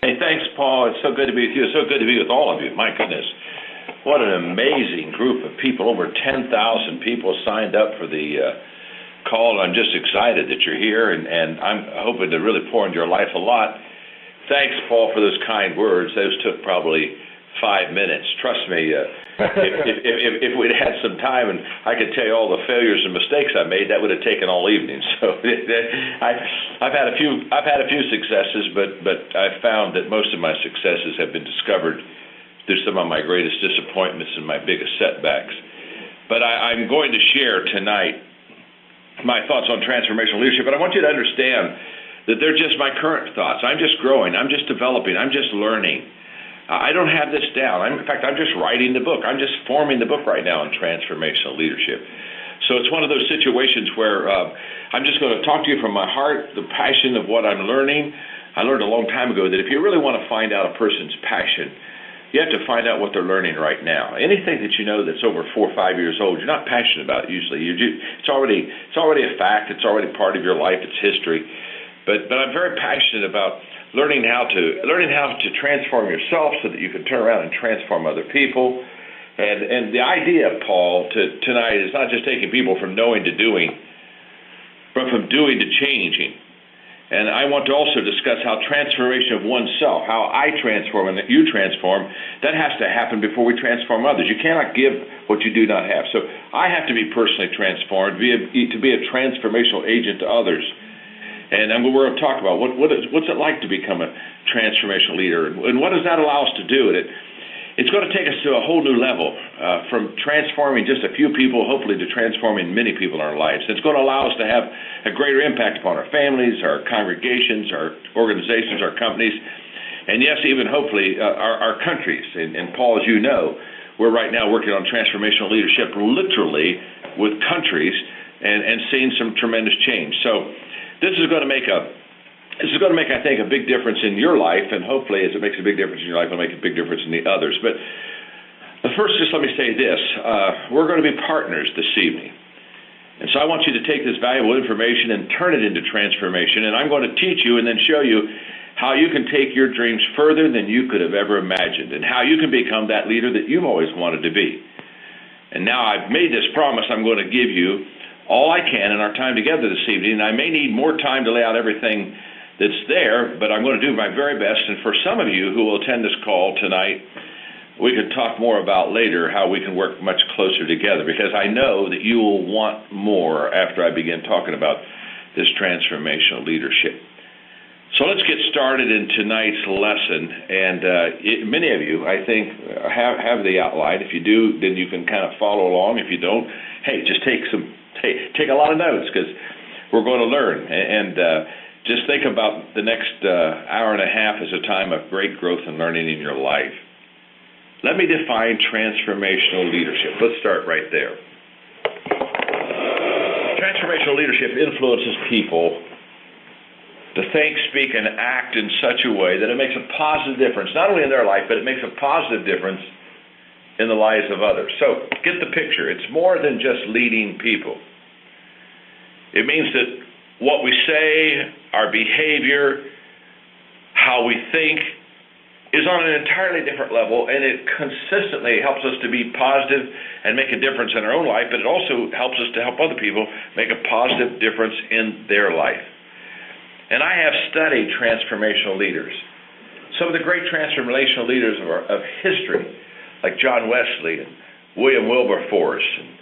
Hey, thanks, Paul. It's so good to be with you. It's so good to be with all of you. My goodness, what an amazing group of people. Over 10,000 people signed up for the call. I'm just excited that you're here, and I'm hoping to really pour into your life a lot. Thanks, Paul, for those kind words. Those took probably 5 minutes. Trust me, if we'd had some time and I could tell you all the failures and mistakes I made, that would have taken all evening. So I've had a few successes, but I've found that most of my successes have been discovered through some of my greatest disappointments and my biggest setbacks. But I'm going to share tonight my thoughts on transformational leadership, but I want you to understand that they're just my current thoughts. I'm just growing. I'm just developing. I'm just learning. I don't have this down. In fact, I'm just writing the book. I'm just forming the book right now on transformational leadership. So it's one of those situations where I'm just going to talk to you from my heart, the passion of what I'm learning. I learned a long time ago that if you really want to find out a person's passion, you have to find out what they're learning right now. Anything that you know that's over 4 or 5 years old, you're not passionate about it usually. It's already a fact. It's already part of your life. It's history. But I'm very passionate about learning how to transform yourself so that you can turn around and transform other people. And the idea, Paul, tonight is not just taking people from knowing to doing, but from doing to changing. And I want to also discuss how transformation of oneself, how I transform and that you transform, that has to happen before we transform others. You cannot give what you do not have. So I have to be personally transformed, to be a transformational agent to others. And we're going to talk about what's it like to become a transformational leader, and what does that allow us to do? And it's going to take us to a whole new level, from transforming just a few people, hopefully, to transforming many people in our lives. It's going to allow us to have a greater impact upon our families, our congregations, our organizations, our companies, and yes, even hopefully our countries. And Paul, as you know, we're right now working on transformational leadership, literally with countries, and seeing some tremendous change. So This is going to make, I think, a big difference in your life, and hopefully, as it makes a big difference in your life, it'll make a big difference in the others. But first, just let me say this: we're going to be partners this evening, and so I want you to take this valuable information and turn it into transformation. And I'm going to teach you and then show you how you can take your dreams further than you could have ever imagined, and how you can become that leader that you've always wanted to be. And now I've made this promise: I'm going to give you all I can in our time together this evening. And I may need more time to lay out everything that's there, but I'm going to do my very best. And for some of you who will attend this call tonight, we can talk more about later how we can work much closer together, because I know that you will want more after I begin talking about this transformational leadership. So let's get started in tonight's lesson. And many of you, I think, have the outline. If you do, then you can kind of follow along. If you don't, hey, just take a lot of notes, because we're going to learn. And just think about the next hour and a half as a time of great growth and learning in your life. Let me define transformational leadership. Let's start right there. Transformational leadership influences people to think, speak, and act in such a way that it makes a positive difference, not only in their life, but it makes a positive difference in the lives of others. So get the picture. It's more than just leading people. It means that what we say, our behavior, how we think, is on an entirely different level, and it consistently helps us to be positive and make a difference in our own life, but it also helps us to help other people make a positive difference in their life. And I have studied transformational leaders. Some of the great transformational leaders of history, like John Wesley and William Wilberforce, and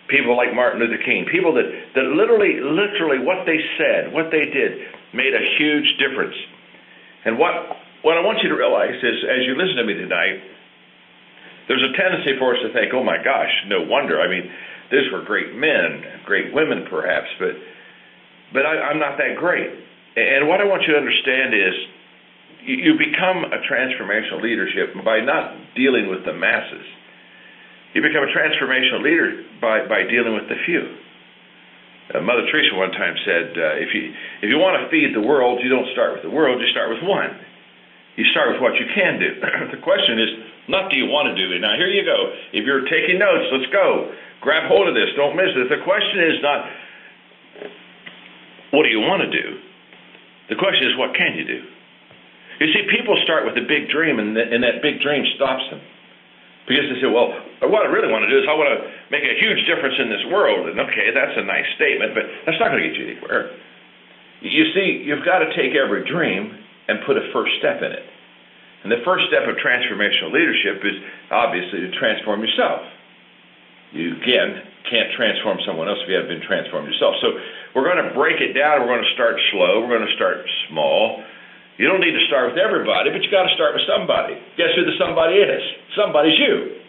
people like Martin Luther King, people that literally what they said, what they did, made a huge difference. And what I want you to realize is, as you listen to me tonight, there's a tendency for us to think, oh my gosh, no wonder. I mean, these were great men, great women perhaps, but I'm not that great. And what I want you to understand is, you become a transformational leadership by not dealing with the masses. You become a transformational leader by dealing with the few. Mother Teresa one time said, if you want to feed the world, you don't start with the world, you start with one. You start with what you can do. The question is not do you want to do it. Now here you go. If you're taking notes, let's go. Grab hold of this. Don't miss it. The question is not what do you want to do. The question is what can you do. You see, people start with a big dream, and that big dream stops them. Because they say, well, what I really want to do is I want to make a huge difference in this world. And okay, that's a nice statement, but that's not going to get you anywhere. You see, you've got to take every dream and put a first step in it. And the first step of transformational leadership is obviously to transform yourself. You, again, can't transform someone else if you haven't been transformed yourself. So we're going to break it down. We're going to start slow. We're going to start small. You don't need to start with everybody, but you got to start with somebody. Guess who the somebody is? Somebody's you.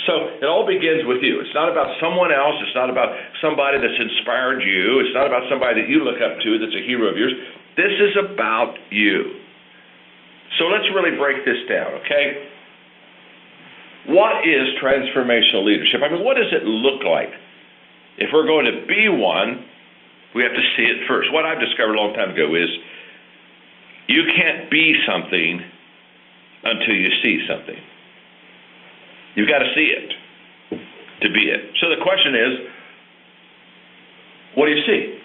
So it all begins with you. It's not about someone else. It's not about somebody that's inspired you. It's not about somebody that you look up to that's a hero of yours. This is about you. So let's really break this down, okay? What is transformational leadership? I mean, what does it look like? If we're going to be one, we have to see it first. What I've discovered a long time ago is you can't be something until you see something. You've got to see it to be it. So the question is, what do you see?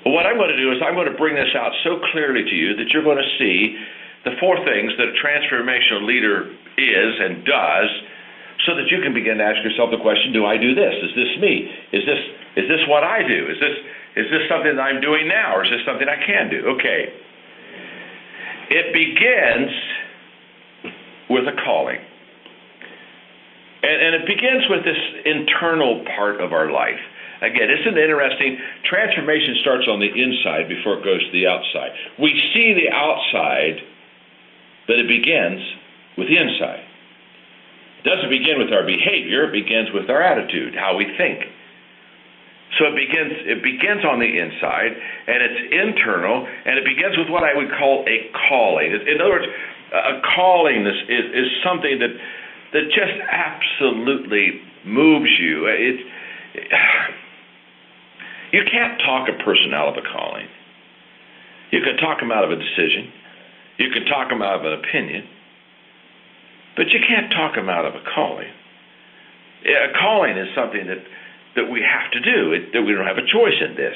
Well, what I'm going to do is I'm going to bring this out so clearly to you that you're going to see the four things that a transformational leader is and does, so that you can begin to ask yourself the question, do I do this? Is this me? Is this what I do? Is this something that I'm doing now, or is this something I can do? Okay. It begins with a calling. And it begins with this internal part of our life. Again, isn't it interesting? Transformation starts on the inside before it goes to the outside. We see the outside, but it begins with the inside. It doesn't begin with our behavior. It begins with our attitude, how we think. So it begins on the inside, and it's internal, and it begins with what I would call a calling. In other words, a calling is something that just absolutely moves you. You can't talk a person out of a calling. You can talk them out of a decision. You can talk them out of an opinion. But you can't talk them out of a calling. A calling is something that we have to do, that we don't have a choice in this.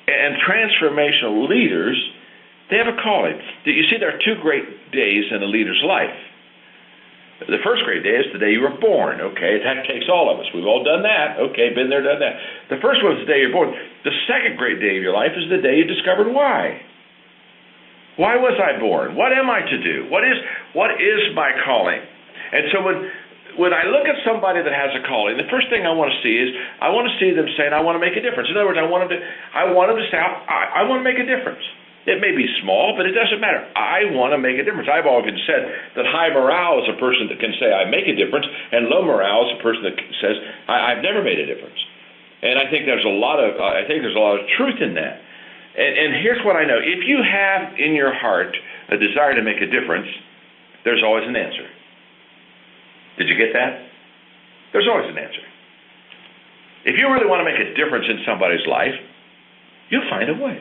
And transformational leaders, they have a calling. You see, there are two great days in a leader's life. The first great day is the day you were born. Okay, that takes all of us. We've all done that. Okay, been there, done that. The first one is the day you're born. The second great day of your life is the day you discovered why. Why was I born? What am I to do? What is my calling? And so when I look at somebody that has a calling, the first thing I want to see is I want to see them saying, I want to make a difference. In other words, I want them to say, I want to make a difference. It may be small, but it doesn't matter. I want to make a difference. I've often said that high morale is a person that can say, I make a difference, and low morale is a person that says, I've never made a difference. And I think there's a lot of truth in that. And here's what I know. If you have in your heart a desire to make a difference, there's always an answer. Did you get that? There's always an answer. If you really want to make a difference in somebody's life, you'll find a way.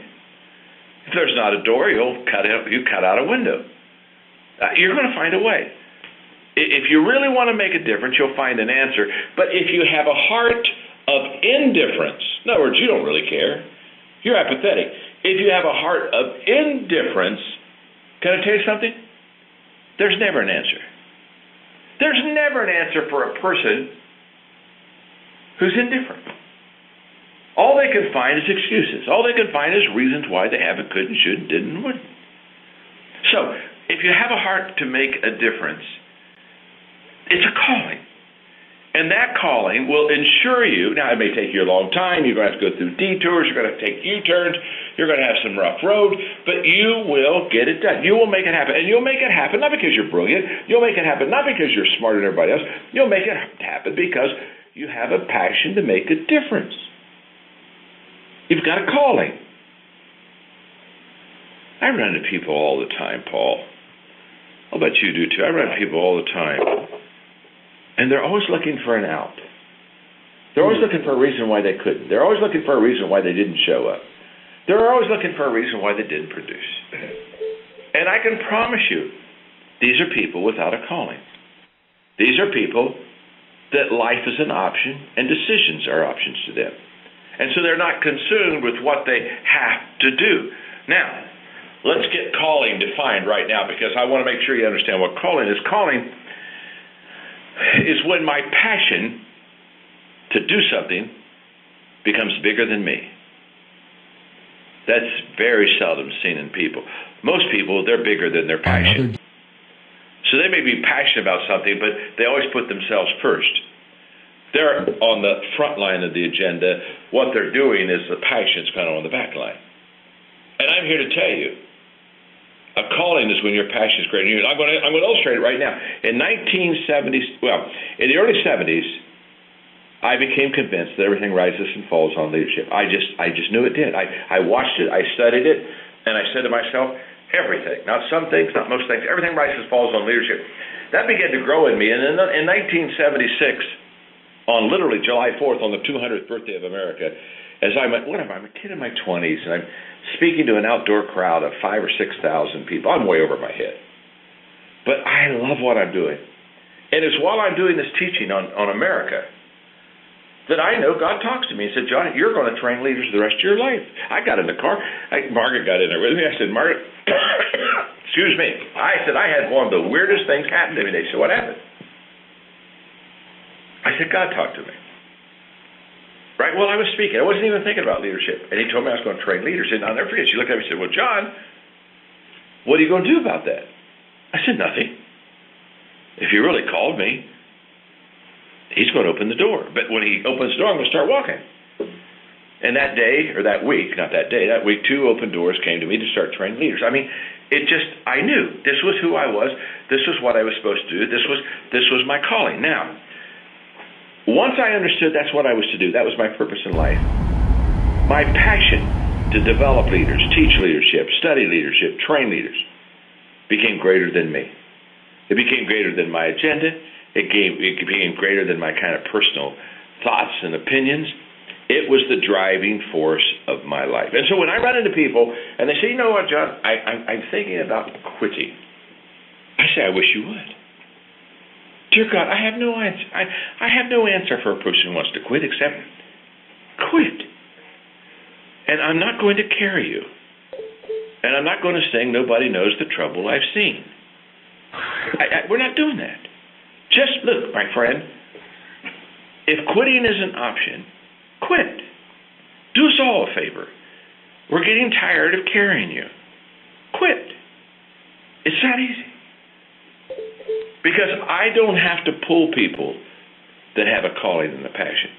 If there's not a door, you cut out a window. You're going to find a way. If you really want to make a difference, you'll find an answer. But if you have a heart of indifference, in other words, you don't really care, you're apathetic. If you have a heart of indifference, can I tell you something? There's never an answer. There's never an answer for a person who's indifferent. All they can find is excuses. All they can find is reasons why they haven't, couldn't, shouldn't, didn't, and wouldn't. So, if you have a heart to make a difference, it's a calling. And that calling will ensure you, now it may take you a long time, you're going to have to go through detours, you're going to have to take U-turns, you're going to have some rough road, but you will get it done. You will make it happen. And you'll make it happen not because you're brilliant, you'll make it happen not because you're smarter than everybody else, you'll make it happen because you have a passion to make a difference. You've got a calling. I run into people all the time, Paul. I'll bet you do too. I run into people all the time. And they're always looking for an out. They're always looking for a reason why they couldn't. They're always looking for a reason why they didn't show up. They're always looking for a reason why they didn't produce. And I can promise you, these are people without a calling. These are people that life is an option and decisions are options to them. And so they're not consumed with what they have to do. Now, Let's get calling defined right now, because I want to make sure you understand what calling is. Calling is when my passion to do something becomes bigger than me. That's very seldom seen in people. Most people, they're bigger than their passion. So they may be passionate about something, but they always put themselves first. They're on the front line of the agenda. What they're doing is the passion's kind of on the back line. And I'm here to tell you, a calling is when your passion is greater than you. I'm going to illustrate it right now. In in the early 70s, I became convinced that everything rises and falls on leadership. I just knew it did. I watched it, I studied it, and I said to myself, everything, not some things, not most things, everything rises and falls on leadership. That began to grow in me. And in 1976, on literally July 4th, on the 200th birthday of America, as I'm a kid in my 20s, and I'm speaking to an outdoor crowd of 5,000 or 6,000 people. I'm way over my head. But I love what I'm doing. And it's while I'm doing this teaching on America that I know God talks to me and said, John, you're going to train leaders the rest of your life. I got in the car. Margaret got in there with me. I said, Margaret, excuse me. I said, I had one of the weirdest things happen to me. They said, what happened? I said, God talked to me. Right? Well, I was speaking. I wasn't even thinking about leadership. And he told me I was going to train leaders. And I'll never forget. She looked at me and said, well, John, what are you going to do about that? I said, nothing. If you really called me, he's going to open the door. But when he opens the door, I'm going to start walking. And that day, or that week, not that day, that week, 2 open doors came to me to start training leaders. I mean, I knew this was who I was. This was what I was supposed to do. This was my calling. Now, once I understood that's what I was to do, that was my purpose in life, my passion to develop leaders, teach leadership, study leadership, train leaders, became greater than me. It became greater than my agenda. It became greater than my kind of personal thoughts and opinions. It was the driving force of my life. And so when I run into people and they say, you know what, John, I'm thinking about quitting, I say, I wish you would. Dear God, I have no answer. I have no answer for a person who wants to quit except quit. And I'm not going to carry you. And I'm not going to sing Nobody Knows the Trouble I've Seen. We're not doing that. Just look, my friend, if quitting is an option, quit. Do us all a favor. We're getting tired of carrying you. Quit. It's that easy. Because I don't have to pull people that have a calling and a passion.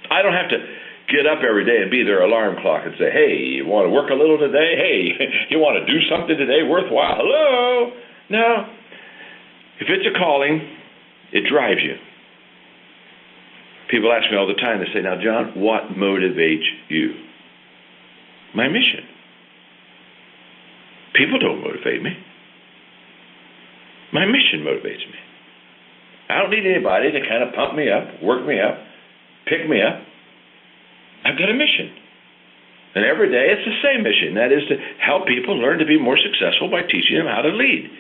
I don't have to get up every day and be their alarm clock and say, hey, you want to work a little today? Hey, you want to do something today worthwhile? Hello? No. If it's a calling, it drives you. People ask me all the time, they say, now, John, what motivates you? My mission. People don't motivate me. My mission motivates me. I don't need anybody to kind of pump me up, work me up, pick me up. I've got a mission. And every day it's the same mission. That is to help people learn to be more successful by teaching them how to lead.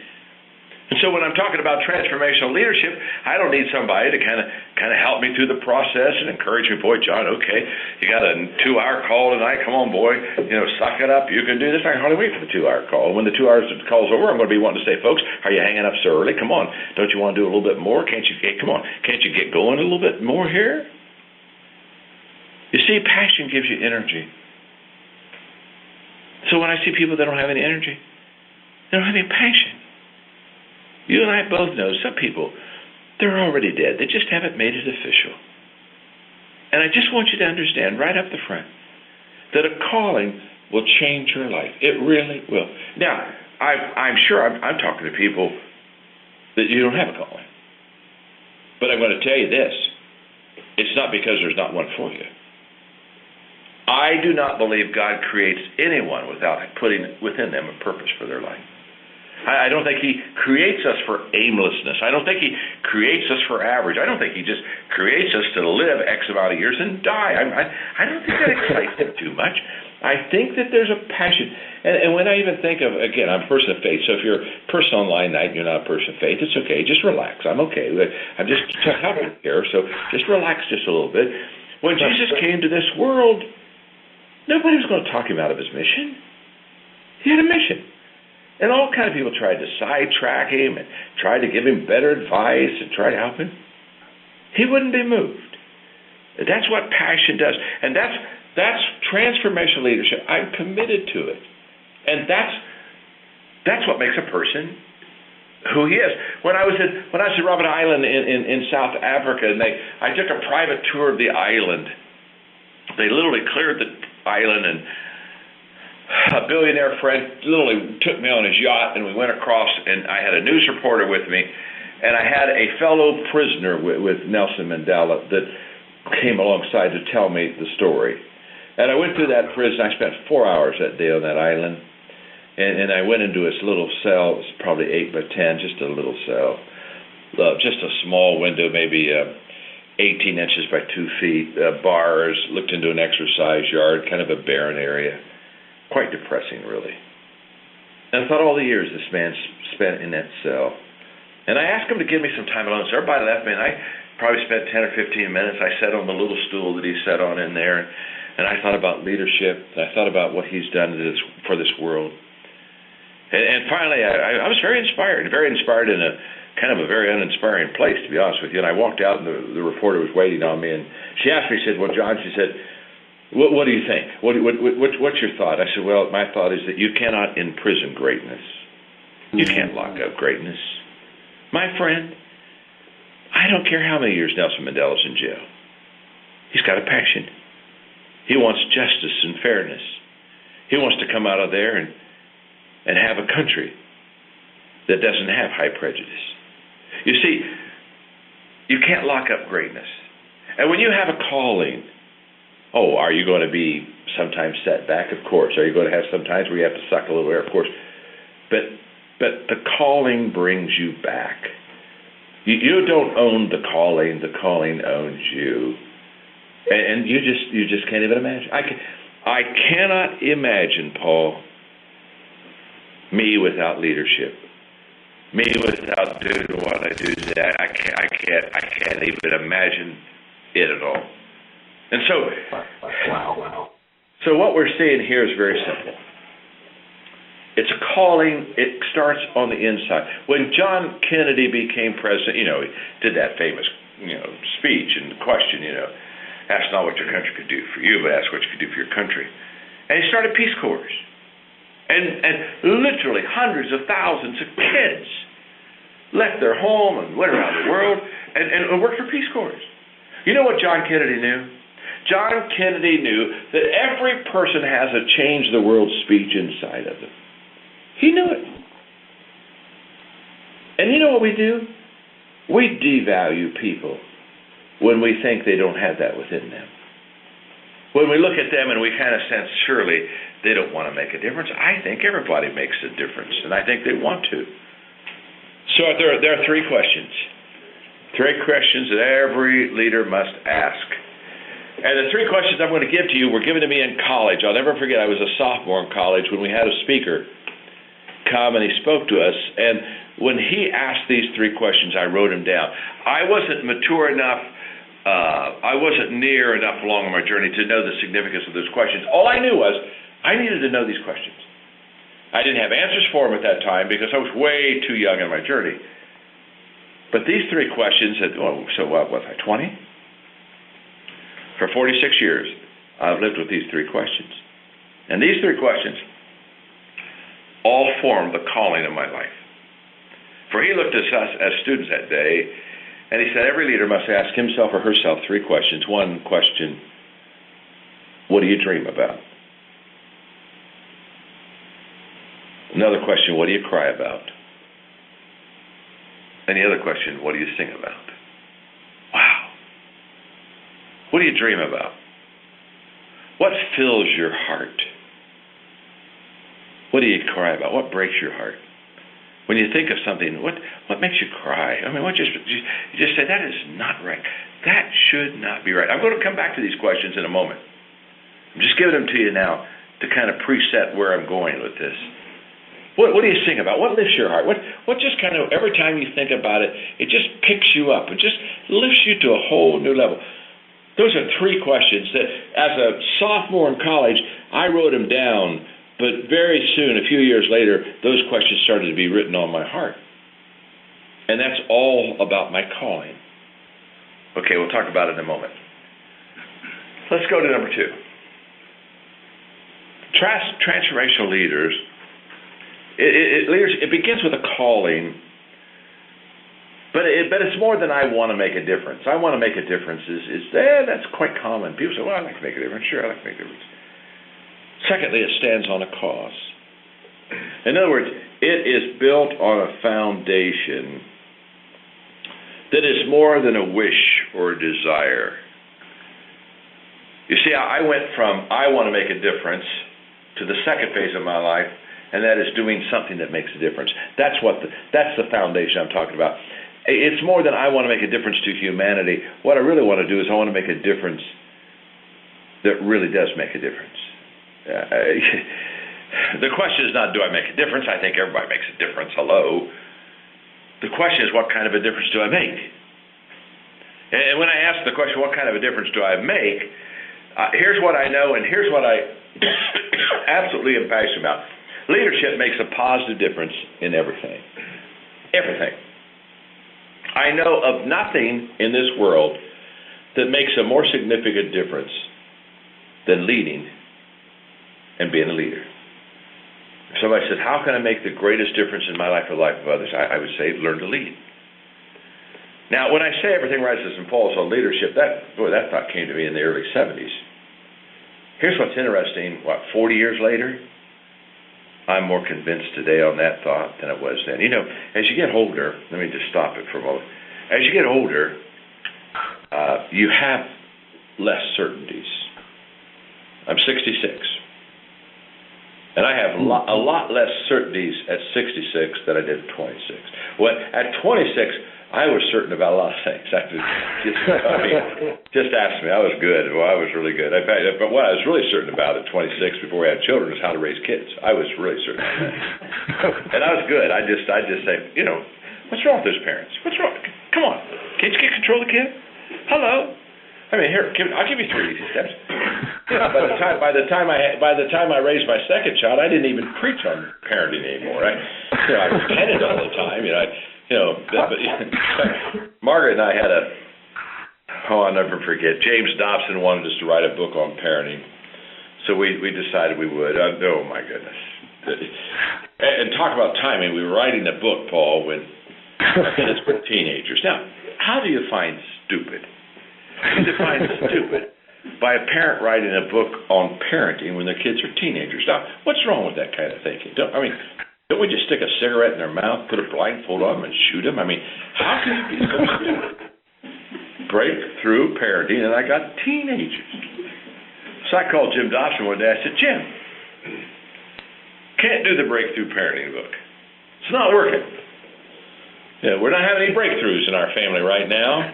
And so when I'm talking about transformational leadership, I don't need somebody to kind of help me through the process and encourage me, boy, John, okay, you got a 2-hour call tonight. Come on, boy, suck it up. You can do this. I can hardly wait for the 2-hour call. When the 2 hours call's over, I'm going to be wanting to say, folks, are you hanging up so early? Come on. Don't you want to do a little bit more? Can't you get going a little bit more here? You see, passion gives you energy. So when I see people that don't have any energy, they don't have any passion. You and I both know some people, they're already dead. They just haven't made it official. And I just want you to understand right up the front that a calling will change your life. It really will. Now, I'm sure I'm talking to people that you don't have a calling. But I'm going to tell you this. It's not because there's not one for you. I do not believe God creates anyone without putting within them a purpose for their life. I don't think he creates us for aimlessness. I don't think he creates us for average. I don't think he just creates us to live X amount of years and die. I don't think that excites him too much. I think that there's a passion. And when I even think of, again, I'm a person of faith, so if you're a person online tonight and you're not a person of faith, it's okay. Just relax. I'm okay. I'm just helping here, so just relax just a little bit. When Jesus came to this world, nobody was going to talk him out of his mission. He had a mission. And all kind of people tried to sidetrack him and tried to give him better advice and try to help him. He wouldn't be moved. That's what passion does. And that's transformational leadership. I'm committed to it. And that's what makes a person who he is. When I was at Robben Island in South Africa, and I took a private tour of the island. They literally cleared the island, and a billionaire friend literally took me on his yacht, and we went across, and I had a news reporter with me, and I had a fellow prisoner with Nelson Mandela that came alongside to tell me the story. And I went through that prison. I spent 4 hours that day on that island, and I went into this little cell. It was probably 8 by 10, just a little cell, just a small window, maybe 18 inches by 2 feet, bars, looked into an exercise yard, kind of a barren area. Quite depressing, really. And I thought all the years this man spent in that cell. And I asked him to give me some time alone. So everybody left me, and I probably spent 10 or 15 minutes. I sat on the little stool that he sat on in there, and I thought about leadership. And I thought about what he's done for this world. And finally, I was very inspired in a kind of a very uninspiring place, to be honest with you. And I walked out, and the reporter was waiting on me, and she asked me, she said, well, John, she said, what do you think? What's your thought? I said, well, my thought is that you cannot imprison greatness. You can't lock up greatness. My friend, I don't care how many years Nelson Mandela's in jail. He's got a passion. He wants justice and fairness. He wants to come out of there and have a country that doesn't have high prejudice. You see, you can't lock up greatness. And when you have a calling, are you going to be sometimes set back? Of course. Are you going to have some times where you have to suck a little air? Of course. But the calling brings you back. You don't own the calling owns you. And you just can't even imagine. I cannot imagine, Paul, me without leadership. Me without doing what I do today. I can't even imagine it at all. And so what we're seeing here is very simple. It's a calling. It starts on the inside. When John Kennedy became president, he did that famous, speech and question, ask not what your country could do for you, but ask what you could do for your country. And he started Peace Corps. And literally hundreds of thousands of kids left their home and went around the world and worked for Peace Corps. You know what John Kennedy knew? John Kennedy knew that every person has a change the world speech inside of them. He knew it. And you know what we do? We devalue people when we think they don't have that within them. When we look at them and we kind of sense, surely they don't want to make a difference. I think everybody makes a difference, and I think they want to. So there are 3 questions. 3 questions that every leader must ask. And the 3 questions I'm going to give to you were given to me in college. I'll never forget, I was a sophomore in college when we had a speaker come and he spoke to us. And when he asked these 3 questions, I wrote them down. I wasn't mature enough. I wasn't near enough along on my journey to know the significance of those questions. All I knew was I needed to know these questions. I didn't have answers for them at that time because I was way too young in my journey. But these 3 questions, so what was I, 20? For 46 years, I've lived with these 3 questions. And these 3 questions all form the calling of my life. For he looked at us as students that day, and he said every leader must ask himself or herself 3 questions. 1 question, what do you dream about? Another question, what do you cry about? And the other question, what do you sing about? Wow. What do you dream about? What fills your heart? What do you cry about? What breaks your heart? When you think of something, what makes you cry? I mean, you just say, that is not right. That should not be right. I'm going to come back to these questions in a moment. I'm just giving them to you now to kind of preset where I'm going with this. What do you sing about? What lifts your heart? What just kind of, every time you think about it, it just picks you up. It just lifts you to a whole new level. Those are 3 questions that, as a sophomore in college, I wrote them down But very soon, a few years later, those questions started to be written on my heart. And that's all about my calling. Okay, we'll talk about it in a moment. Let's go to number 2. Transformational leaders, it begins with a calling, but it's more than I want to make a difference. I want to make a difference that's quite common. People say, well, I'd like to make a difference. Sure, I'd like to make a difference. Secondly, it stands on a cause. In other words, it is built on a foundation that is more than a wish or a desire. You see, I went from I want to make a difference to the second phase of my life, and that is doing something that makes a difference. That's the foundation I'm talking about. It's more than I want to make a difference to humanity. What I really want to do is I want to make a difference that really does make a difference. The question is not, do I make a difference? I think everybody makes a difference. Hello. The question is, what kind of a difference do I make? And when I ask the question, what kind of a difference do I make, here's what I know, and here's what I absolutely am passionate about. Leadership makes a positive difference in everything. Everything. I know of nothing in this world that makes a more significant difference than leading and being a leader. If somebody says, how can I make the greatest difference in my life or the life of others? I would say, learn to lead. Now, when I say everything rises and falls on leadership, that thought came to me in the early 70s. Here's what's interesting. 40 years later, I'm more convinced today on that thought than I was then. You know, as you get older, let me just stop it for a moment. As you get older, you have less certainties. I'm 66. And I have a lot less certainties at 66 than I did at 26. Well, at 26, I was certain about a lot of things. Just ask me. I was good. Well, I was really good. But what I was really certain about at 26 before we had children is how to raise kids. I was really certain of that. And I was good. I'd just say, you know, what's wrong with those parents? What's wrong? Come on. Can't you get control of the kid? Hello? I mean, here, I'll give you 3 easy steps. You know, by the time I raised my second child, I didn't even preach on parenting anymore. I repented all the time. Margaret and I had I'll never forget. James Dobson wanted us to write a book on parenting, so we decided we would. Oh my goodness! And talk about timing. We were writing a book, Paul, when our kids were teenagers. Now, how do you find stupid? You define stupid by a parent writing a book on parenting when their kids are teenagers. Now, what's wrong with that kind of thinking? Don't we just stick a cigarette in their mouth, put a blindfold on them, and shoot them? I mean, how can you be so stupid? Breakthrough parenting, and I got teenagers. So I called Jim Dobson one day. I said, Jim, can't do the breakthrough parenting book. It's not working. Yeah, we're not having any breakthroughs in our family right now.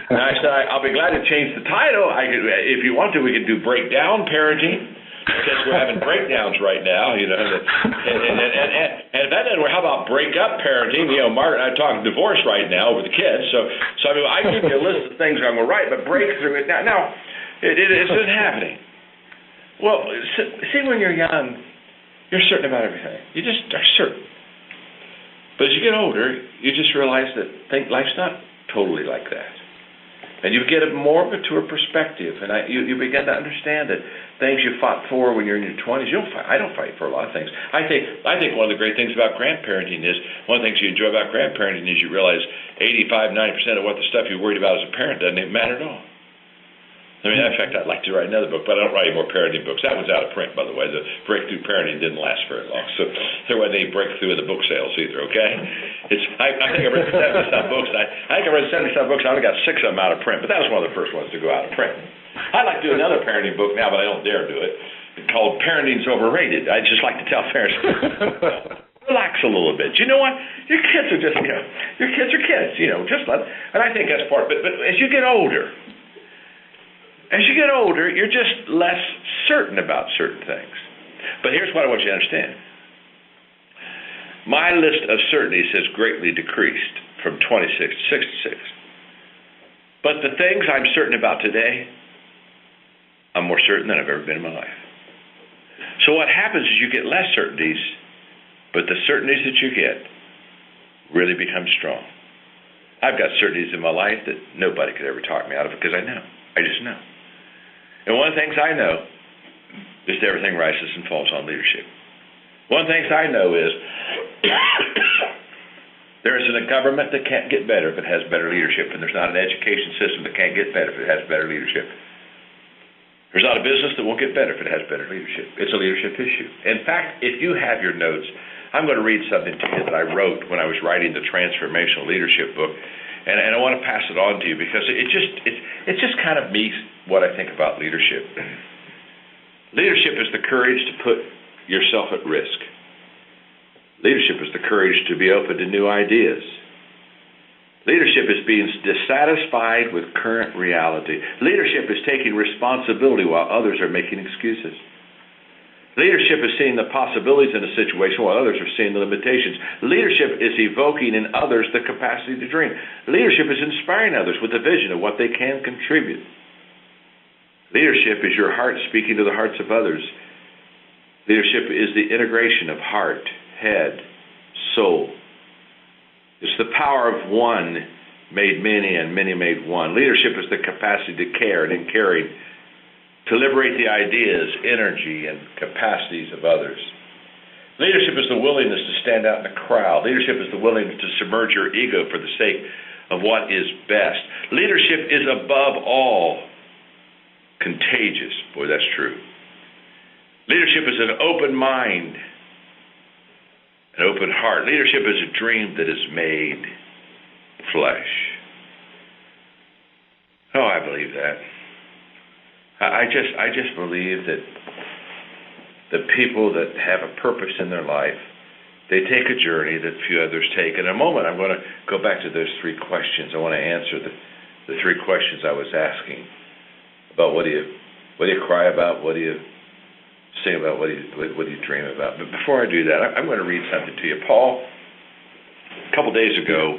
And I said, I'll be glad to change the title. If you want to, we could do breakdown parenting, because we're having breakdowns right now, you know. And if that doesn't work, how about break up parenting? You know, Margaret and I talking divorce right now over the kids. So I mean, I give you a list of things I'm going to write, but breakthrough it now it isn't happening. Well, see, when you're young, you're certain about everything. You just are certain. But as you get older, you just realize that life's not totally like that. And you get a more mature perspective, and you begin to understand that things you fought for when you're in your 20s, I don't fight for a lot of things. I think one of the great things about grandparenting is, one of the things you enjoy about grandparenting is you realize 85-90% of what the stuff you worried about as a parent doesn't even matter at all. I mean, in fact, I'd like to write another book, but I don't write any more parenting books. That one's out of print, by the way. The breakthrough parenting didn't last very long, so there wasn't any breakthrough in the book sales either, okay? I think I've read 70-some books. I think I read 70-some books. I only got 6 of them out of print, but that was one of the first ones to go out of print. I'd like to do another parenting book now, but I don't dare do it. It's called Parenting's Overrated. I just like to tell parents, relax a little bit. You know what? Your kids are just, your kids are kids, just let them. And I think that's part of it. But as you get older, you're just less certain about certain things. But here's what I want you to understand. My list of certainties has greatly decreased from 26 to 66. But the things I'm certain about today, I'm more certain than I've ever been in my life. So what happens is you get less certainties, but the certainties that you get really become strong. I've got certainties in my life that nobody could ever talk me out of because I know. I just know. And one of the things I know is that everything rises and falls on leadership. One of the things I know is there isn't a government that can't get better if it has better leadership, and there's not an education system that can't get better if it has better leadership. There's not a business that won't get better if it has better leadership. It's a leadership issue. In fact, if you have your notes, I'm going to read something to you that I wrote when I was writing the Transformational Leadership book, and I want to pass it on to you because it just kind of meets what I think about leadership. Leadership is the courage to put yourself at risk. Leadership is the courage to be open to new ideas. Leadership is being dissatisfied with current reality. Leadership is taking responsibility while others are making excuses. Leadership is seeing the possibilities in a situation while others are seeing the limitations. Leadership is evoking in others the capacity to dream. Leadership is inspiring others with a vision of what they can contribute. Leadership is your heart speaking to the hearts of others. Leadership is the integration of heart, head, soul. It's the power of one made many and many made one. Leadership is the capacity to care and in caring, to liberate the ideas, energy, and capacities of others. Leadership is the willingness to stand out in a crowd. Leadership is the willingness to submerge your ego for the sake of what is best. Leadership is above all contagious. Boy, that's true. Leadership is an open mind, an open heart. Leadership is a dream that is made flesh. Oh, I believe that. I just believe that the people that have a purpose in their life, they take a journey that few others take. In a moment, I'm going to go back to those three questions. I want to answer the three questions I was asking about what do you cry about, what do you sing about, what do you dream about. But before I do that, I'm going to read something to you. Paul, a couple days ago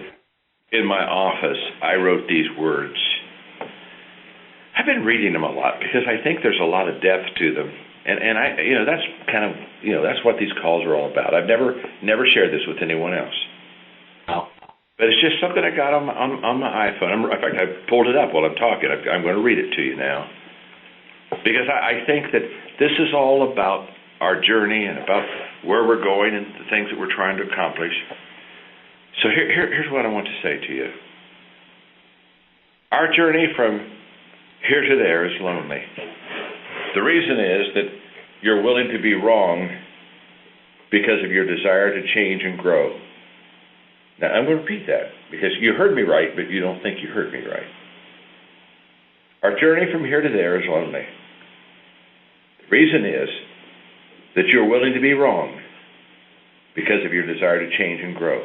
in my office, I wrote these words. I've been reading them a lot because I think there's a lot of depth to them, and I, that's kind of, that's what these calls are all about. I've never shared this with anyone else, but it's just something I got on my iPhone. In fact, I pulled it up while I'm talking. I'm going to read it to you now because I think that this is all about our journey and about where we're going and the things that we're trying to accomplish. So here's what I want to say to you. Our journey from here to there is lonely. The reason is that you're willing to be wrong because of your desire to change and grow. Now, I'm going to repeat that because you heard me right, but you don't think you heard me right. Our journey from here to there is lonely. The reason is that you're willing to be wrong because of your desire to change and grow.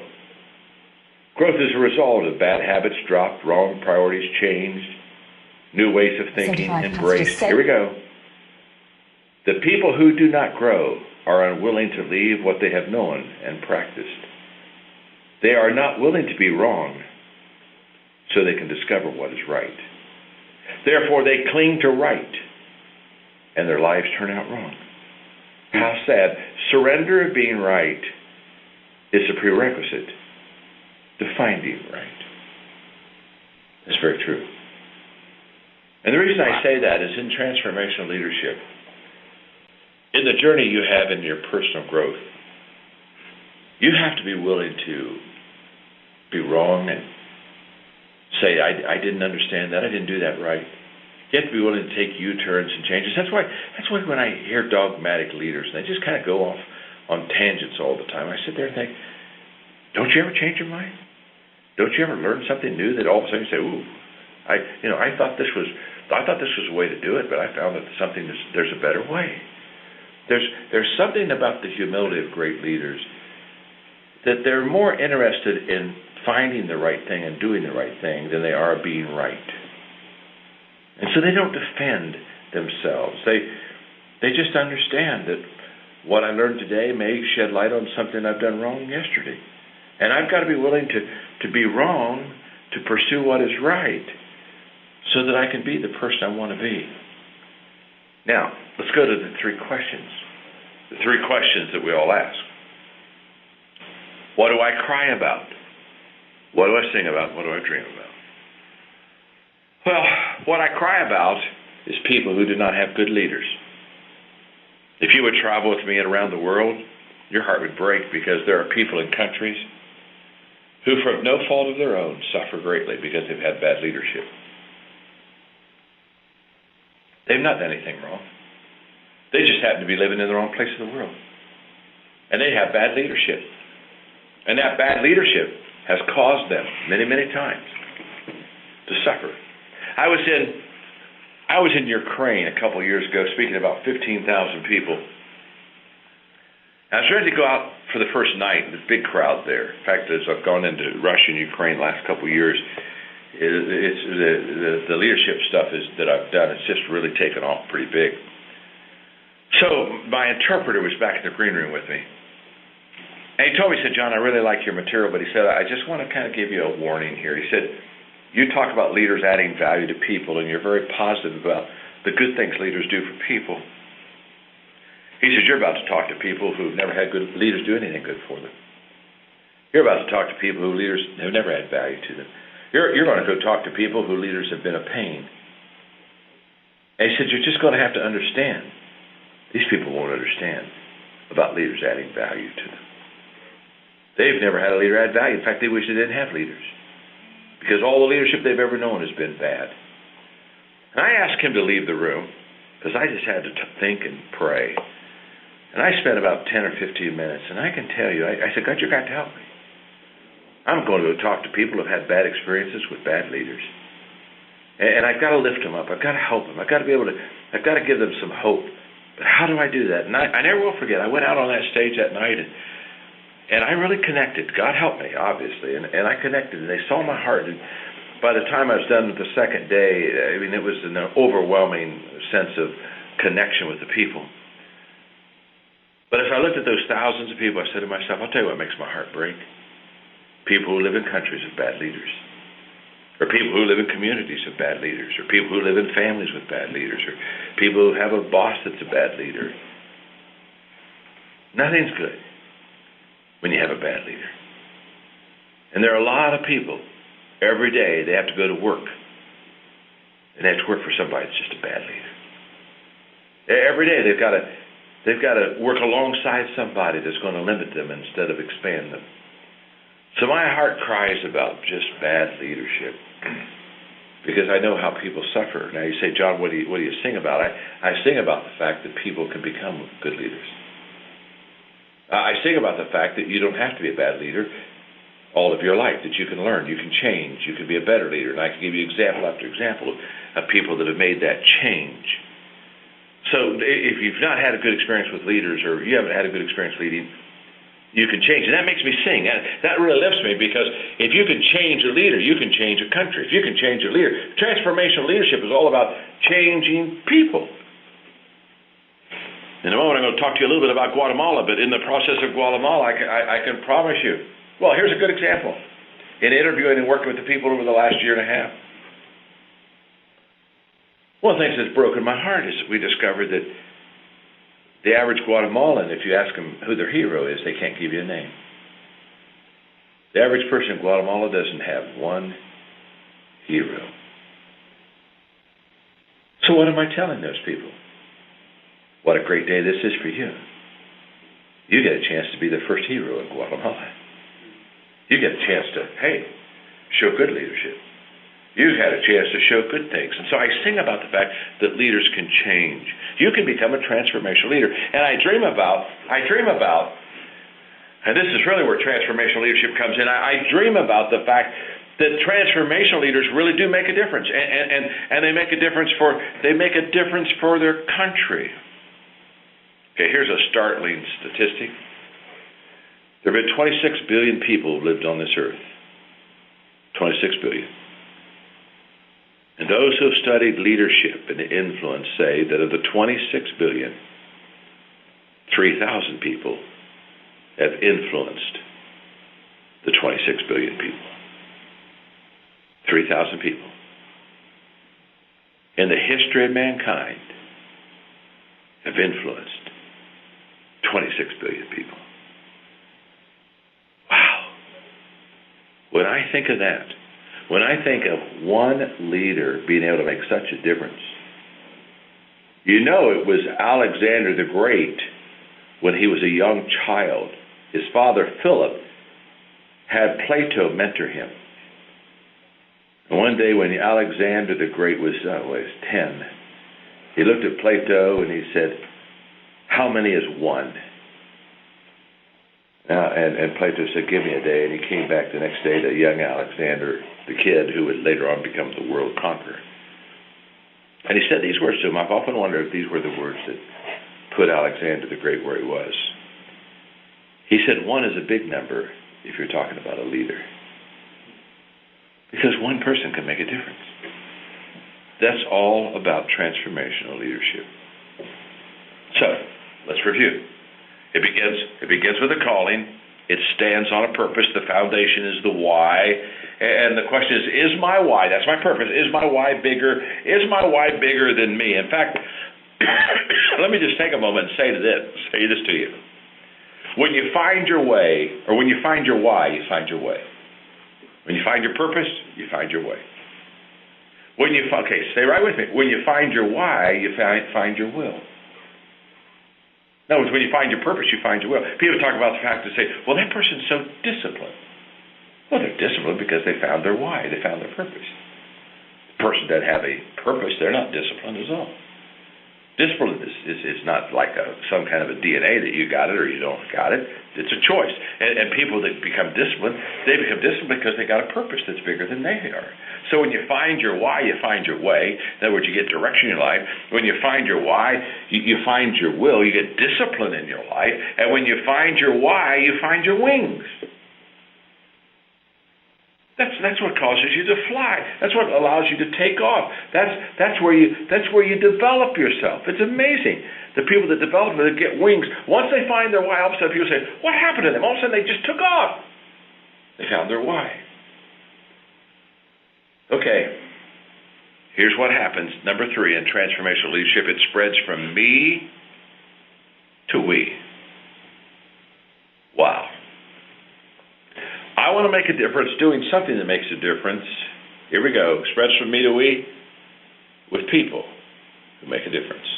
Growth is a result of bad habits dropped, wrong priorities changed, new ways of thinking embraced. Here we go. The people who do not grow are unwilling to leave what they have known and practiced. They are not willing to be wrong so they can discover what is right. Therefore, they cling to right, and their lives turn out wrong. How sad. Surrender of being right is a prerequisite to finding right. That's very true. And the reason I say that is in transformational leadership, in the journey you have in your personal growth, you have to be willing to be wrong and say, I didn't understand that, I didn't do that right. You have to be willing to take U-turns and changes. That's why when I hear dogmatic leaders, they just kind of go off on tangents all the time. I sit there and think, don't you ever change your mind? Don't you ever learn something new that all of a sudden you say, ooh, I thought this was a way to do it, but I found that there's a better way. There's something about the humility of great leaders that they're more interested in finding the right thing and doing the right thing than they are being right. And so they don't defend themselves. They just understand that what I learned today may shed light on something I've done wrong yesterday. And I've got to be willing to be wrong to pursue what is right so that I can be the person I want to be. Now, let's go to the three questions. The three questions that we all ask. What do I cry about? What do I sing about? What do I dream about? Well, what I cry about is people who do not have good leaders. If you would travel with me around the world, your heart would break, because there are people in countries who, from no fault of their own, suffer greatly because they've had bad leadership. They've not done anything wrong. They just happen to be living in the wrong place in the world. And they have bad leadership. And that bad leadership has caused them many, many times to suffer. I was in Ukraine a couple of years ago, speaking to about 15,000 people. I was ready to go out for the first night. There's a big crowd there. In fact, as I've gone into Russia and Ukraine the last couple of years, it's the leadership stuff that I've done. It's just really taken off pretty big. So my interpreter was back in the green room with me. And he told me, he said, "John, I really like your material, but," he said, "I just want to kind of give you a warning here." He said, "You talk about leaders adding value to people, and you're very positive about the good things leaders do for people." He said, "You're about to talk to people who've never had good leaders do anything good for them. You're about to talk to people who leaders have never had value to them. You're going to go talk to people who leaders have been a pain." And he said, "You're just going to have to understand. These people won't understand about leaders adding value to them. They've never had a leader add value. In fact, they wish they didn't have leaders, because all the leadership they've ever known has been bad." And I asked him to leave the room, because I just had to think and pray. And I spent about 10 or 15 minutes, and I can tell you, I said, "God, you've got to help me. I'm going to go talk to people who have had bad experiences with bad leaders. And I've got to lift them up. I've got to help them. I've got to give them some hope. But how do I do that?" And I never will forget, I went out on that stage that night, and I really connected. God helped me, obviously, and I connected, and they saw my heart. And by the time I was done with the second day, I mean, it was an overwhelming sense of connection with the people. But as I looked at those thousands of people, I said to myself, I'll tell you what makes my heart break. People who live in countries with bad leaders, or people who live in communities with bad leaders, or people who live in families with bad leaders, or people who have a boss that's a bad leader. Nothing's good when you have a bad leader. And there are a lot of people, every day they have to go to work, and they have to work for somebody that's just a bad leader. Every day they've got to work alongside somebody that's going to limit them instead of expand them. So my heart cries about just bad leadership, because I know how people suffer. Now you say, "John, what do you sing about?" I sing about the fact that people can become good leaders. I sing about the fact that you don't have to be a bad leader all of your life, that you can learn, you can change, you can be a better leader. And I can give you example after example of people that have made that change. So if you've not had a good experience with leaders, or you haven't had a good experience leading, you can change. And that makes me sing. That really lifts me, because if you can change a leader, you can change a country. If you can change a leader, transformational leadership is all about changing people. In a moment, I'm going to talk to you a little bit about Guatemala, but in the process of Guatemala, I can promise you. Well, here's a good example. In interviewing and working with the people over the last year and a half, one of the things that's broken my heart is we discovered that the average Guatemalan, if you ask them who their hero is, they can't give you a name. The average person in Guatemala doesn't have one hero. So what am I telling those people? What a great day this is for you. You get a chance to be the first hero in Guatemala. You get a chance to, show good leadership. You've had a chance to show good things. And so I sing about the fact that leaders can change. You can become a transformational leader. And I dream about, and this is really where transformational leadership comes in, I dream about the fact that transformational leaders really do make a difference. And they make a difference for their country. Okay, here's a startling statistic. There have been 26 billion people who lived on this earth. 26 billion. And those who have studied leadership and influence say that of the 26 billion, 3,000 people have influenced the 26 billion people. 3,000 people. In the history of mankind have influenced 26 billion people. Wow. When I think of that, when I think of one leader being able to make such a difference, you know it was Alexander the Great when he was a young child. His father, Philip, had Plato mentor him. And one day when Alexander the Great was 10, he looked at Plato and he said, "How many is one?" And Plato said, "Give me a day." And he came back the next day to young Alexander, the kid who would later on become the world conqueror. And he said these words to him. I've often wondered if these were the words that put Alexander the Great where he was. He said, one is a big number if you're talking about a leader. Because one person can make a difference. That's all about transformational leadership. So, let's review. It begins with a calling. It stands on a purpose. The foundation is the why. And the question is my why? That's my purpose. Is my why bigger? Is my why bigger than me? In fact, let me just take a moment and say this to you. When you find your way, or when you find your why, you find your way. When you find your purpose, you find your way. Stay right with me. When you find your why, you find your will. In other words, when you find your purpose, you find your will. People talk about the fact to say, well, that person's so disciplined. Well, they're disciplined because they found their why. They found their purpose. The person that have a purpose, they're not disciplined at all. Discipline is not like some kind of a DNA that you got it or you don't got it. It's a choice. And people that become disciplined, they become disciplined because they got a purpose that's bigger than they are. So when you find your why, you find your way. In other words, you get direction in your life. When you find your why, you find your will. You get discipline in your life. And when you find your why, you find your wings. That's what causes you to fly. That's what allows you to take off. That's where you develop yourself. It's amazing. The people that develop it, that get wings, once they find their why, all of a sudden people say, what happened to them? All of a sudden they just took off. They found their why. Okay. Here's what happens. Number 3, in transformational leadership, it spreads from me to we. Wow. I want to make a difference doing something that makes a difference. Here we go. Spreads from me to we with people who make a difference.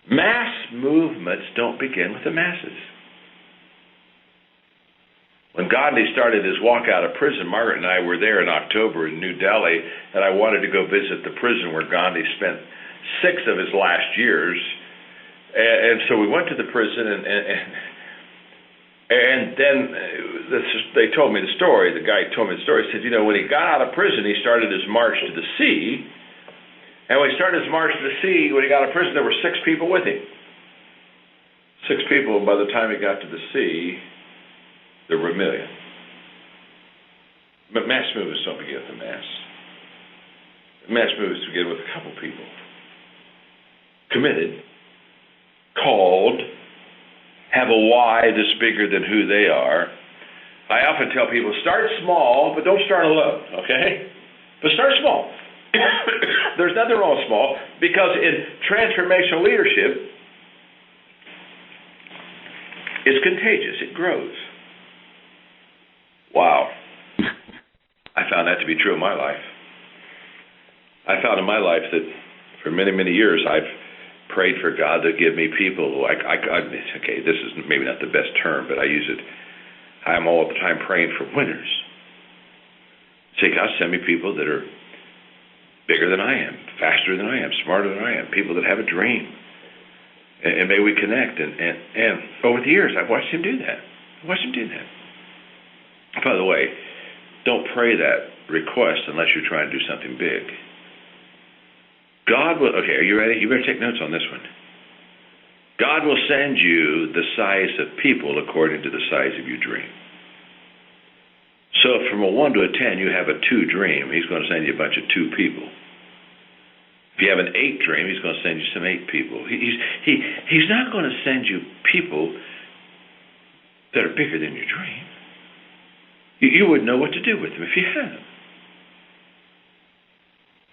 Mass movements don't begin with the masses. When Gandhi started his walk out of prison, Margaret and I were there in October in New Delhi, and I wanted to go visit the prison where Gandhi spent 6 of his last years. And so we went to the prison, and then they told me the story. The guy told me the story. He said, when he got out of prison, he started his march to the sea. And when he started his march to the sea, when he got out of prison, there were 6 people with him. 6 people, and by the time he got to the sea, there were 1 million. But mass movements don't begin with the mass. Mass movements begin with a couple people. Committed, called, have a why that's bigger than who they are. I often tell people, start small, but don't start alone, okay? But start small. There's nothing wrong with small, because in transformational leadership, it's contagious. It grows. Wow. I found that to be true in my life. I found in my life that for many, many years, I've prayed for God to give me people who okay, this is maybe not the best term, but I use it. I'm all the time praying for winners. Say, God, send me people that are bigger than I am, faster than I am, smarter than I am, people that have a dream. And may we connect. And over the years, I've watched him do that. By the way, don't pray that request unless you're trying to do something big. God will, okay, are you ready? You better take notes on this one. God will send you the size of people according to the size of your dream. So if from a 1 to a 10 you have a 2 dream, he's going to send you a bunch of 2 people. If you have an 8 dream, he's going to send you some 8 people. He's not going to send you people that are bigger than your dream. You wouldn't know what to do with them if you had them.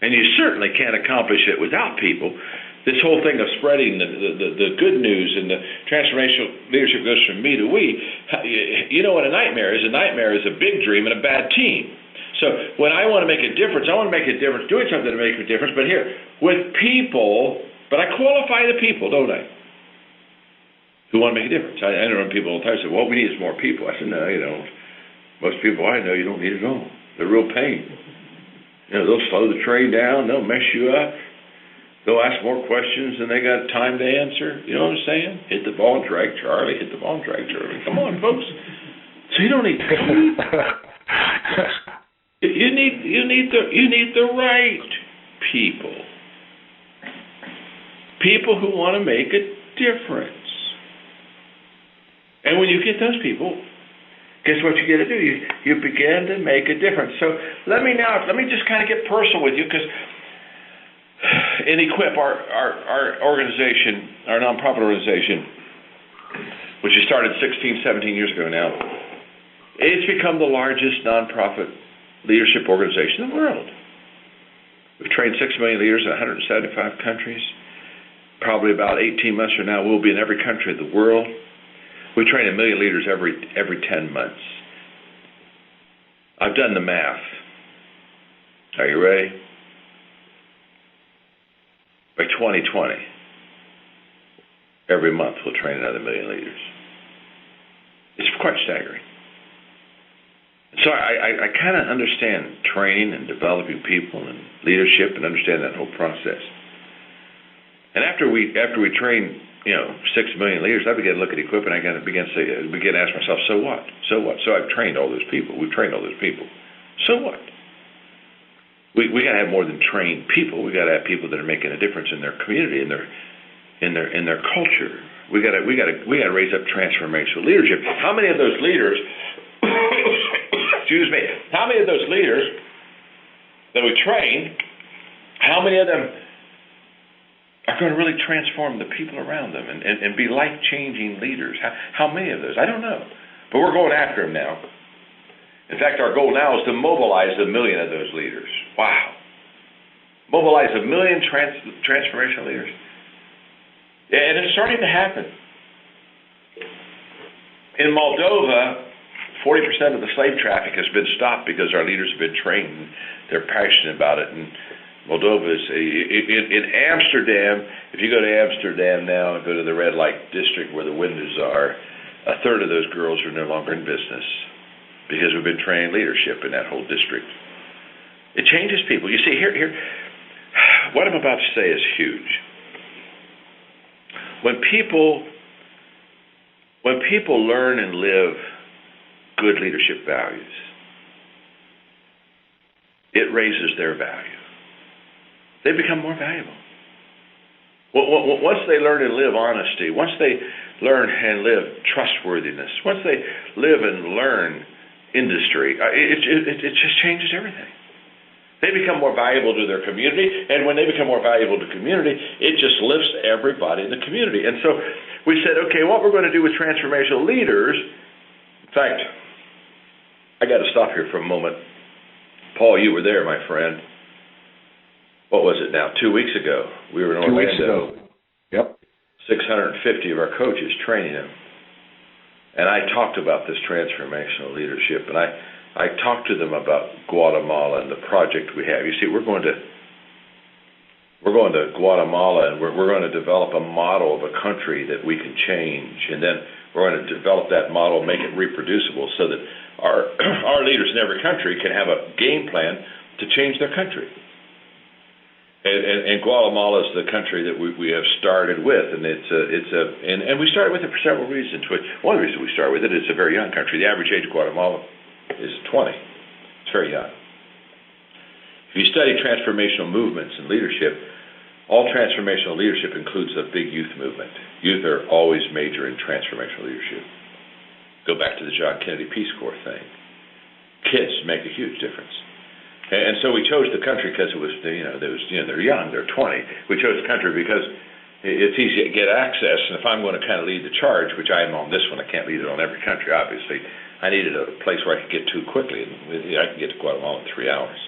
And you certainly can't accomplish it without people. This whole thing of spreading the good news and the transformational leadership goes from me to we. You know what a nightmare is? A nightmare is a big dream and a bad team. So when I want to make a difference, I want to make a difference doing something to make a difference. But here, with people, but I qualify the people, don't I? Who want to make a difference. I know people all the time say, well, we need is more people. I said, no, you don't. Most people I know, you don't need it all. They're real pain. You know, they'll slow the train down. They'll mess you up. They'll ask more questions than they got time to answer. You know what I'm saying? Hit the ball and drag Charlie. Hit the ball and drag Charlie. Come on, folks. So you don't need people. You need the right people. People who want to make a difference. And when you get those people, guess what you got to do? You begin to make a difference. So let me just kind of get personal with you, because in Equip, our organization, our nonprofit organization, which we started 16, 17 years ago now, it's become the largest nonprofit leadership organization in the world. We've trained 6 million leaders in 175 countries. Probably about 18 months from now, we'll be in every country of the world. We train 1 million leaders every 10 months. I've done the math. Are you ready? By 2020, every month we'll train another 1 million leaders. It's quite staggering. So I kind of understand training and developing people and leadership and understand that whole process. And after we train, 6 million leaders, I began to look at Equip and I began to ask myself, so what? So what? So I've trained all those people. We've trained all those people. So what? We got to have more than trained people. We got to have people that are making a difference in their community, in their culture. We got to raise up transformational leadership. How many of those leaders? Excuse me. How many of those leaders that we train? How many of them are going to really transform the people around them and be life-changing leaders? How many of those? I don't know, but we're going after them now. In fact, our goal now is to mobilize 1 million of those leaders. Wow. Mobilize 1 million transformational leaders. And it's starting to happen. In Moldova, 40% of the slave traffic has been stopped because our leaders have been trained. They're passionate about it. And Moldova is, in Amsterdam, if you go to Amsterdam now and go to the red light district where the windows are, 1/3 of those girls are no longer in business, because we've been training leadership in that whole district. It changes people. You see, here, what I'm about to say is huge. When people learn and live good leadership values, it raises their value. They become more valuable. Once they learn and live honesty, once they learn and live trustworthiness, once they live and learn industry, it just changes everything. They become more valuable to their community, and when they become more valuable to the community, it just lifts everybody in the community. And so we said, okay, what we're going to do with transformational leaders, in fact, I got to stop here for a moment. Paul, you were there, my friend. What was it now? 2 weeks ago. We were in Orlando. 2 weeks ago. Yep. 650 of our coaches training them. And I talked about this transformational leadership, and I talked to them about Guatemala and the project we have. You see, we're going to Guatemala, and we're going to develop a model of a country that we can change, and then we're going to develop that model, make it reproducible, so that our leaders in every country can have a game plan to change their country. And Guatemala is the country that we have started with, and and we started with it for several reasons. One of the reasons we started with it is it's a very young country. The average age of Guatemala is 20. It's very young. If you study transformational movements and leadership, all transformational leadership includes a big youth movement. Youth are always major in transformational leadership. Go back to the John Kennedy Peace Corps thing. Kids make a huge difference. And so we chose the country because they're young, they're 20. We chose the country because it's easy to get access, and if I'm going to kind of lead the charge, which I am on this one, I can't lead it on every country, obviously. I needed a place where I could get to quickly, and I can get to Guatemala in 3 hours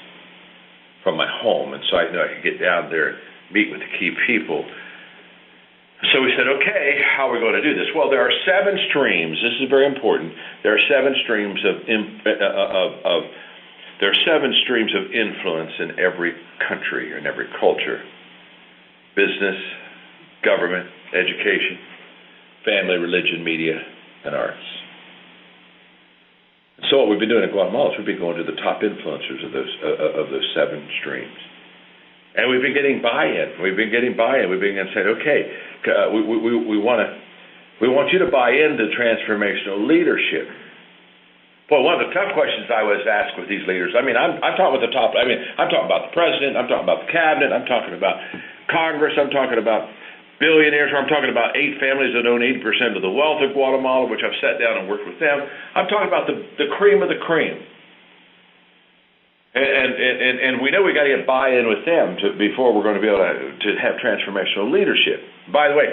from my home, and so I knew I could get down there, meet with the key people. So we said, okay, how are we going to do this? Well, there are 7 streams. This is very important. There are 7 streams of influence in every country, in every culture: business, government, education, family, religion, media, and arts. So what we've been doing in Guatemala is we've been going to the top influencers of those 7 streams. And we've been getting buy-in. We've been saying, okay, we want you to buy into transformational leadership. Well, one of the tough questions I was asked with these leaders, I'm talking with the top, I'm talking about the president, I'm talking about the cabinet, I'm talking about Congress, I'm talking about billionaires, I'm talking about 8 families that own 80% of the wealth of Guatemala, which I've sat down and worked with them. I'm talking about the cream of the cream. And we know we got to get buy-in with them before we're going to be able to have transformational leadership. By the way,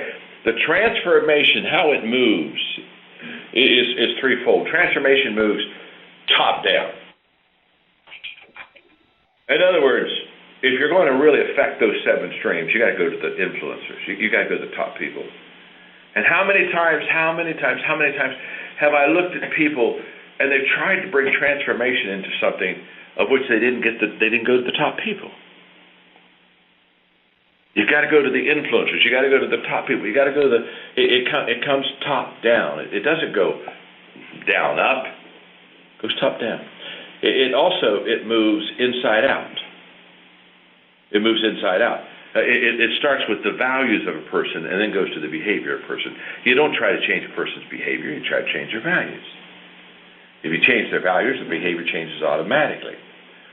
the transformation, how it moves, is threefold. Transformation moves top down. In other words, if you're going to really affect those 7 streams, you got to go to the influencers. You got to go to the top people. And how many times have I looked at people and they've tried to bring transformation into something of which they didn't go to the top people. You've got to go to the influencers. You got to go to the top people. You got to go to it comes top down. It doesn't go down up. It goes top down. It moves inside out. It moves inside out. It starts with the values of a person and then goes to the behavior of a person. You don't try to change a person's behavior. You try to change their values. If you change their values, the behavior changes automatically.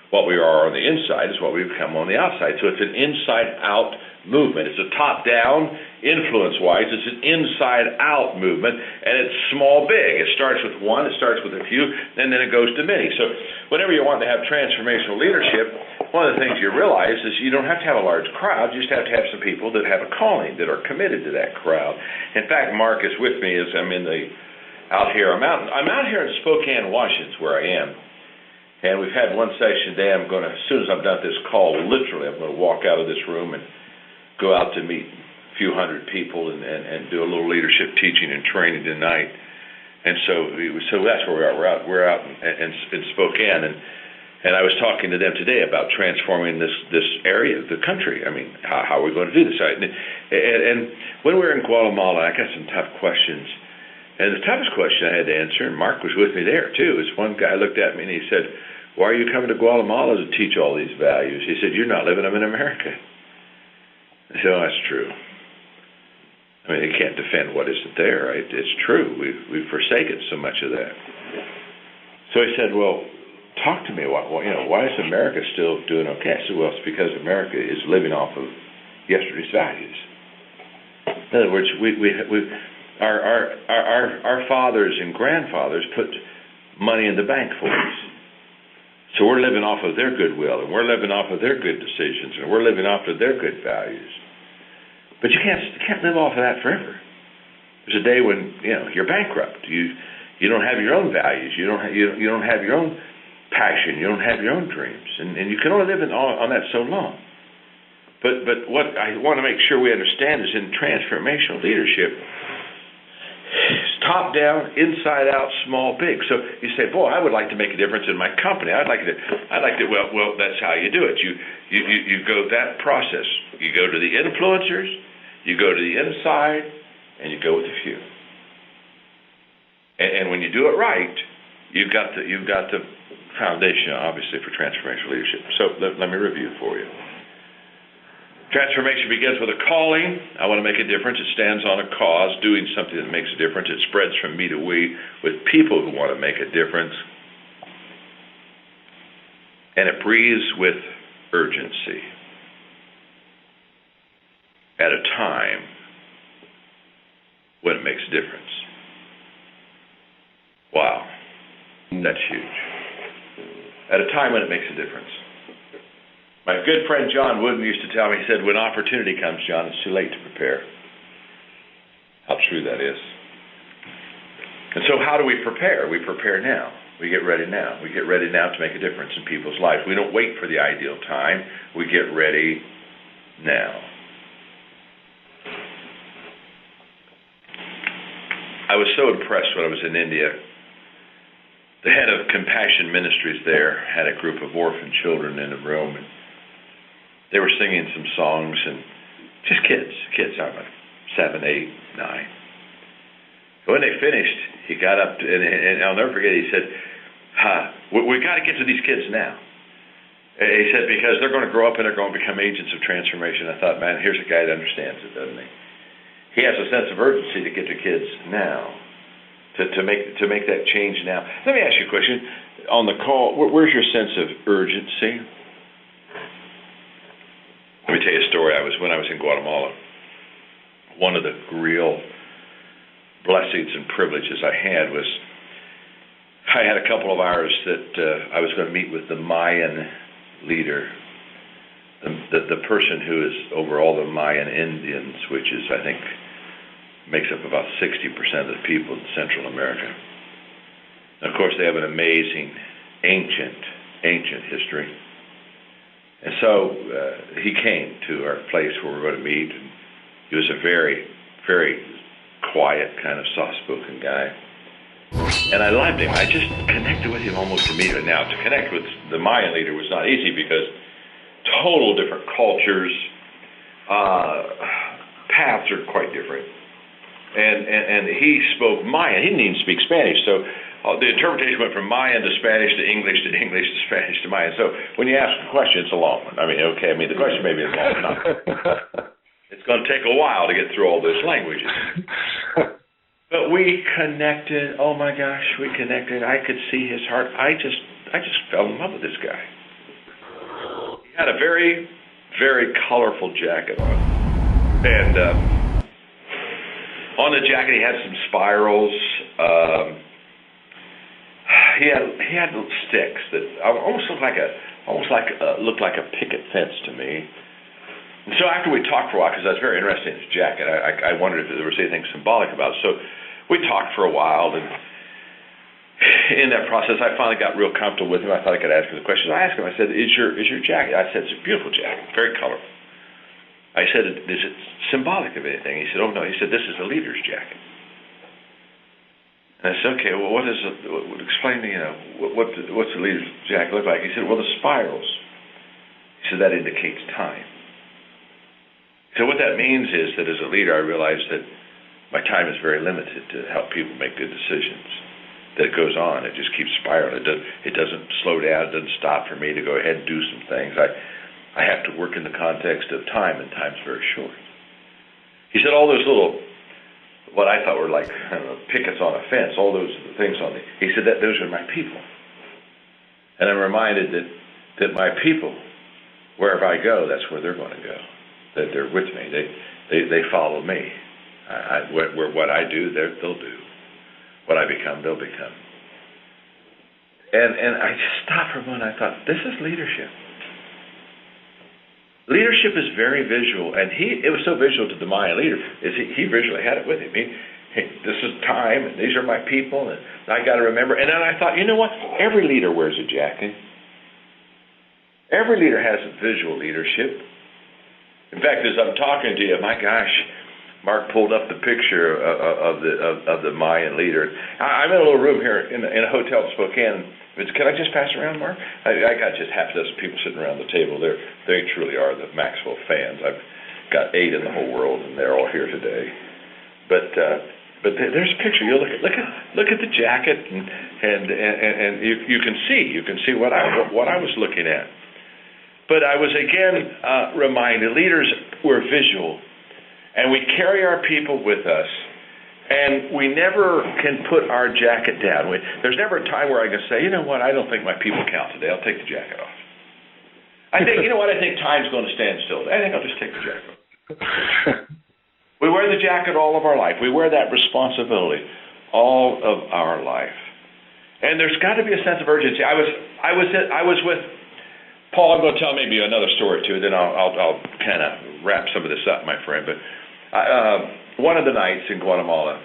What we are on the inside is what we become on the outside. So it's an inside-out movement. It's a top-down, influence-wise. It's an inside-out movement, and it's small-big. It starts with one, it starts with a few, and then it goes to many. So whenever you want to have transformational leadership, one of the things you realize is you don't have to have a large crowd. You just have to have some people that have a calling, that are committed to that crowd. In fact, Mark is with me as I'm out here. I'm out here in Spokane, Washington, where I am. And we've had one session today. I'm going to, as soon as I'm done this call, literally, I'm going to walk out of this room and go out to meet a few hundred people and do a little leadership teaching and training tonight. And so that's where we are. We're out in Spokane, and I was talking to them today about transforming this area of the country. How are we going to do this? And when we were in Guatemala, I got some tough questions. And the toughest question I had to answer, and Mark was with me there too, is one guy looked at me and he said, "Why are you coming to Guatemala to teach all these values?" He said, "You're not living them in America." I said, "Oh, that's true." You can't defend what isn't there, right? It's true. We've forsaken so much of that. So he said, "Well, talk to me. Why is America still doing okay?" I said, "Well, it's because America is living off of yesterday's values." In other words, our fathers and grandfathers put money in the bank for us. So we're living off of their goodwill, and we're living off of their good decisions, and we're living off of their good values. But you can't live off of that forever. There's a day when you're bankrupt. You don't have your own values. You don't have your own passion. You don't have your own dreams, and you can only live on that so long. But what I want to make sure we understand is in transformational leadership, it's top down, inside out, small, big. So you say, "Boy, I would like to make a difference in my company. I'd like to." Well, that's how you do it. You go that process. You go to the influencers, you go to the inside, and you go with a few. And when you do it right, you've got the foundation, obviously, for transformational leadership. So let me review for you. Transformation begins with a calling. I want to make a difference. It stands on a cause, doing something that makes a difference. It spreads from me to we with people who want to make a difference. And it breathes with urgency at a time when it makes a difference. Wow, that's huge. At a time when it makes a difference. My good friend John Wooden used to tell me, he said, "When opportunity comes, John, it's too late to prepare." How true that is. And so how do we prepare? We prepare now. We get ready now. We get ready now to make a difference in people's lives. We don't wait for the ideal time. We get ready now. I was so impressed when I was in India. The head of Compassion Ministries there had a group of orphan children in a room, and they were singing some songs, and just kids, I don't know, 7, 8, 9. When they finished, he got up, and I'll never forget, he said, we got to get to these kids now. He said, because they're going to grow up and they're going to become agents of transformation. I thought, man, here's a guy that understands it, doesn't he? He has a sense of urgency to get to kids now, to make that change now. Let me ask you a question. On the call, where's your sense of urgency? Let me tell you a story. When I was in Guatemala, one of the real blessings and privileges I had was I had a couple of hours that I was going to meet with the Mayan leader, the person who is over all the Mayan Indians, which is, I think, makes up about 60% of the people in Central America. And of course, they have an amazing, ancient history. And so he came to our place where we were going to meet, and he was a very, very quiet, kind of soft-spoken guy. And I loved him. I just connected with him almost immediately. Now, to connect with the Mayan leader was not easy because total different cultures, paths are quite different. And he spoke Mayan. He didn't even speak Spanish. So the interpretation went from Mayan to Spanish to English to English to Spanish to Mayan. So when you ask a question, it's a long one. The question maybe is long enough. It's going to take a while to get through all those languages. But we connected. Oh my gosh, we connected. I could see his heart. I just fell in love with this guy. He had a very, very colorful jacket on, and on the jacket he had some spirals. He had little sticks that almost looked like a picket fence to me. And so after we talked for a while, because I was very interested in his jacket, I wondered if there was anything symbolic about it. So we talked for a while, and in that process, I finally got real comfortable with him. I thought I could ask him the question. I asked him, I said, is your jacket? I said, it's a beautiful jacket, very colorful. I said, is it symbolic of anything? He said, oh, no. He said, this is a leader's jacket. And I said, okay, well, explain to me, what's the leader's jacket look like? He said, well, the spirals. He said, that indicates time. So what that means is that as a leader, I realize that my time is very limited to help people make good decisions. That it goes on. It just keeps spiraling. It doesn't slow down. It doesn't stop for me to go ahead and do some things. I have to work in the context of time, and time's very short. He said all those little, what I thought were like, I don't know, pickets on a fence, all those things on the, he said that those are my people. And I'm reminded that my people, wherever I go, that's where they're going to go. That they're with me. They follow me. What I do, they'll do. What I become, they'll become. And I just stopped for a moment. I thought, this is leadership. Leadership is very visual, and it was so visual to the Mayan leader. He visually had it with him. This is time, and these are my people, and I got to remember. And then I thought, you know what? Every leader wears a jacket. Every leader has a visual leadership. In fact, as I'm talking to you, my gosh, Mark pulled up the picture of the Mayan leader. I'm in a little room here in a hotel in Spokane. Can I just pass around, Mark? I got just half a dozen people sitting around the table. They truly are the Maxwell fans. I've got 8 in the whole world, and they're all here today. But there's a picture. You look at the jacket, and you can see what I was looking at. But I was again reminded, leaders were visual, and we carry our people with us, and we never can put our jacket down. There's never a time where I can say, you know what, I don't think my people count today. I'll take the jacket off. I think, you know what, I think time's going to stand still. I think I'll just take the jacket off. We wear the jacket all of our life. We wear that responsibility all of our life. And there's got to be a sense of urgency. I was with Paul. I'm going to tell maybe another story too, then I'll kind of wrap some of this up, my friend. But one of the nights in Guatemala,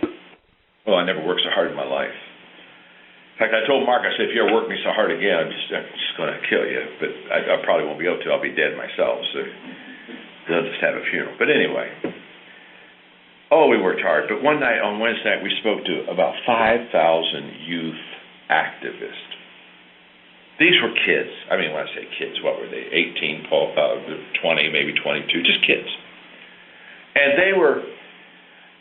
well, I never worked so hard in my life. In fact, I told Mark, I said, if you ever work me so hard again, I'm just going to kill you. But I probably won't be able to. I'll be dead myself. So they'll just have a funeral. But anyway, Oh, we worked hard. But one night, on Wednesday night, we spoke to about 5,000 youth activists. These were kids. I mean, when I say kids, what were they? 18, 20, maybe 22, just kids. And they were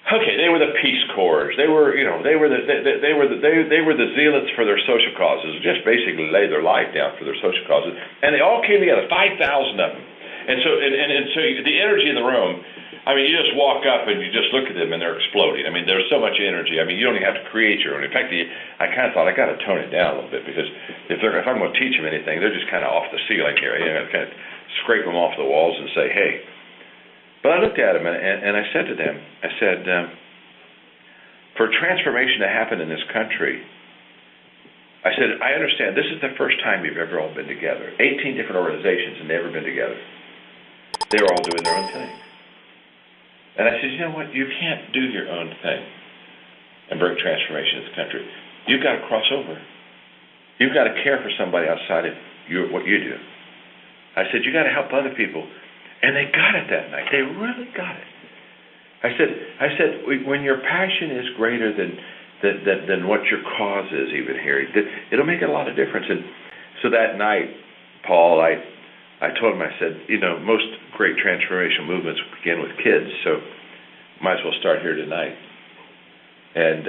the Peace Corps. They were the zealots for their social causes. Just basically laid their life down for their social causes. And they all came together, 5,000 of them. And so the energy in the room. I mean, you just walk up and you just look at them and they're exploding. I mean, there's so much energy. I mean, you don't even have to create your own. In fact, I kind of thought I got to tone it down a little bit because if I'm going to teach them anything, they're just kind of off the ceiling here. You know, kind of scrape them off the walls and say, hey. But I looked at them and I said to them, I said, for transformation to happen in this country, I said, I understand this is the first time you've ever all been together. 18 different organizations have never been together. They were all doing their own thing. And I said, you know what? You can't do your own thing and bring transformation to this country. You've got to cross over. You've got to care for somebody outside of what you do. I said, you got to help other people. And they got it that night. They really got it. I said, when your passion is greater than what your cause is, even here, it'll make a lot of difference. And so that night, Paul, I told him, I said, most great transformation movements begin with kids, so might as well start here tonight. And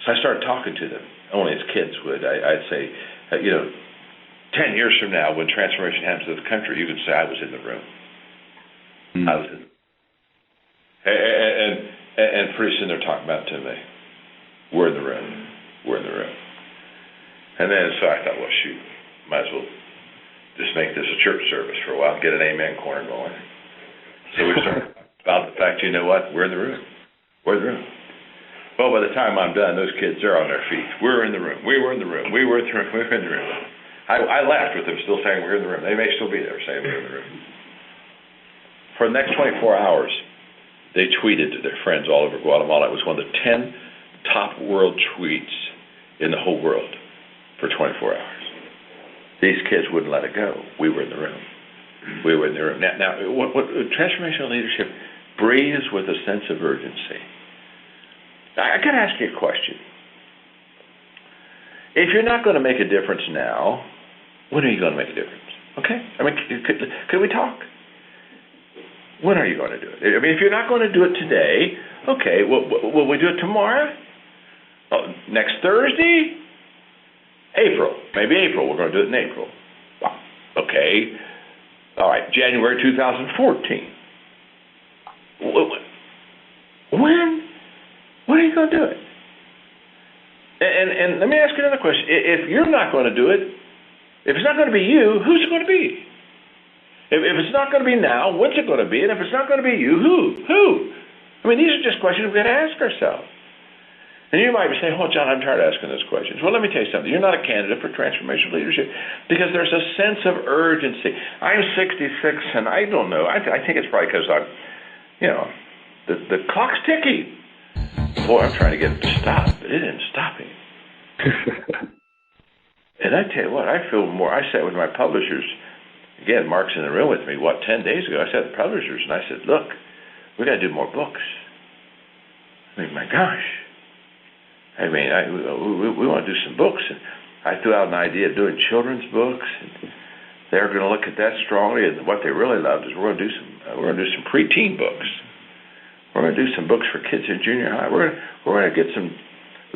so I started talking to them, only as kids would. I'd say, 10 years from now, when transformation happens to the country, you can say I was in the room. I was in. And pretty soon they're talking about it to me. We're in the room. We're in the room. And then so I thought, well, shoot, might as well just make this a church service for a while, get an amen corner going. So we started about the fact, you know what, we're in the room. We're in the room. Well, by the time I'm done, those kids are on their feet. We're in the room. We were in the room. We were in the room. We were in the room. I laughed with them still saying we're in the room. They may still be there saying we're in the room. For the next 24 hours, they tweeted to their friends all over Guatemala. It was one of the 10 top world tweets in the whole world for 24 hours. These kids wouldn't let it go. We were in the room. We were in the room. Now what transformational leadership breathes with a sense of urgency. I got to ask you a question. If you're not going to make a difference now, when are you going to make a difference? Okay? I mean, could we talk? When are you going to do it? I mean, if you're not going to do it today, okay, will we do it tomorrow? Next Thursday? April. Maybe April. We're going to do it in April. Okay. All right. January 2014. When? When are you going to do it? And let me ask you another question. If you're not going to do it, if it's not going to be you, who's it going to be? If it's not going to be now, what's it going to be? And if it's not going to be you, who? I mean, these are just questions we've got to ask ourselves. And you might be saying, oh, John, I'm tired of asking those questions. Well, let me tell you something. You're not a candidate for transformational leadership because there's a sense of urgency. I'm 66, and I don't know. I think it's probably because the clock's ticking. Boy, I'm trying to get it to stop, but it isn't stopping. And I tell you what, I feel more. I sat with my publishers. Again, Mark's in the room with me, 10 days ago. I sat with publishers, and I said, look, we got to do more books. I mean, my gosh. I mean, we want to do some books. And I threw out an idea of doing children's books, and they're going to look at that strongly. And what they really loved is we're going to do some preteen books. We're going to do some books for kids in junior high. We're going to get some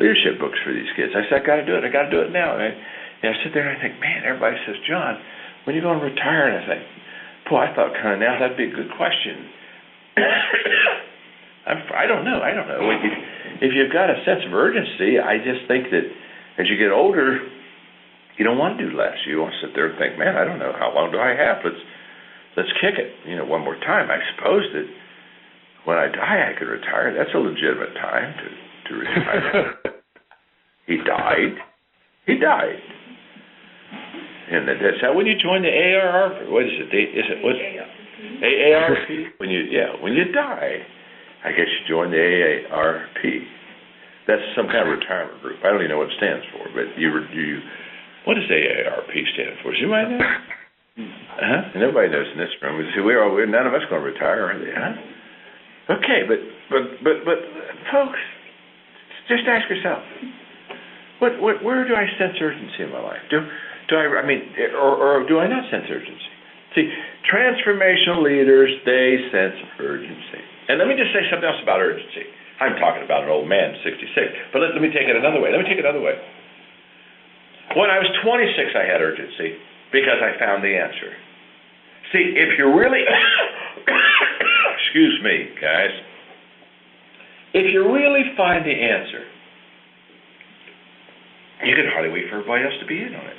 leadership books for these kids. I said, I got to do it. I got to do it now. And I sit there and I think, man, everybody says, John, when are you going to retire? And I think, boy, I thought kind of now that'd be a good question. I don't know. If you've got a sense of urgency, I just think that as you get older, you don't want to do less. You want to sit there and think, man, I don't know, how long do I have? Let's kick it, one more time. I suppose that when I die, I could retire. That's a legitimate time to retire. He died. And that's how when you join the AARP. What is it? AARP? When you die, I guess you join the AARP. That's some kind of retirement group. I don't even know what it stands for, but what does AARP stand for? Does anybody know? And everybody knows in this room. We say none of us going to retire, are they? Huh? Okay, but folks, just ask yourself, where do I sense urgency in my life? Do I not sense urgency? See, transformational leaders, they sense urgency. And let me just say something else about urgency. I'm talking about an old man, 66, but let me take it another way. When I was 26, I had urgency because I found the answer. See, if you're really, excuse me, guys, if you really find the answer, you can hardly wait for everybody else to be in on it.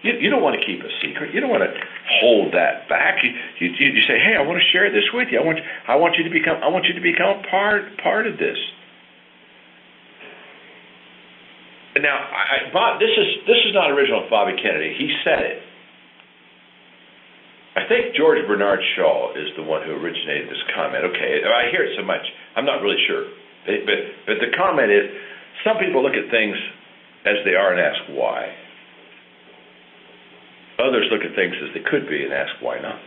You don't want to keep a secret. You don't want to hold that back. You say, hey, I want to share this with you. I want you to become part of this. Now, this is not original with Bobby Kennedy. He said it. I think George Bernard Shaw is the one who originated this comment. Okay, I hear it so much. I'm not really sure. But the comment is, some people look at things as they are and ask why. Others look at things as they could be and ask why not.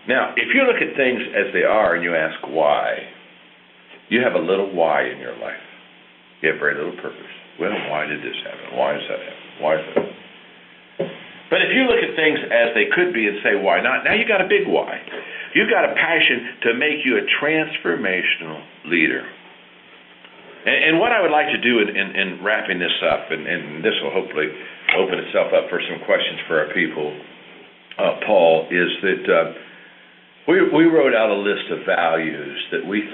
Now, if you look at things as they are and you ask why, you have a little why in your life. You have very little purpose. Well, why did this happen? Why does that happen? Why is that? But if you look at things as they could be and say why not, now you got a big why. You've got a passion to make you a transformational leader. And what I would like to do in wrapping this up, and this will hopefully open itself up for some questions for our people, Paul, is that we wrote out a list of values that we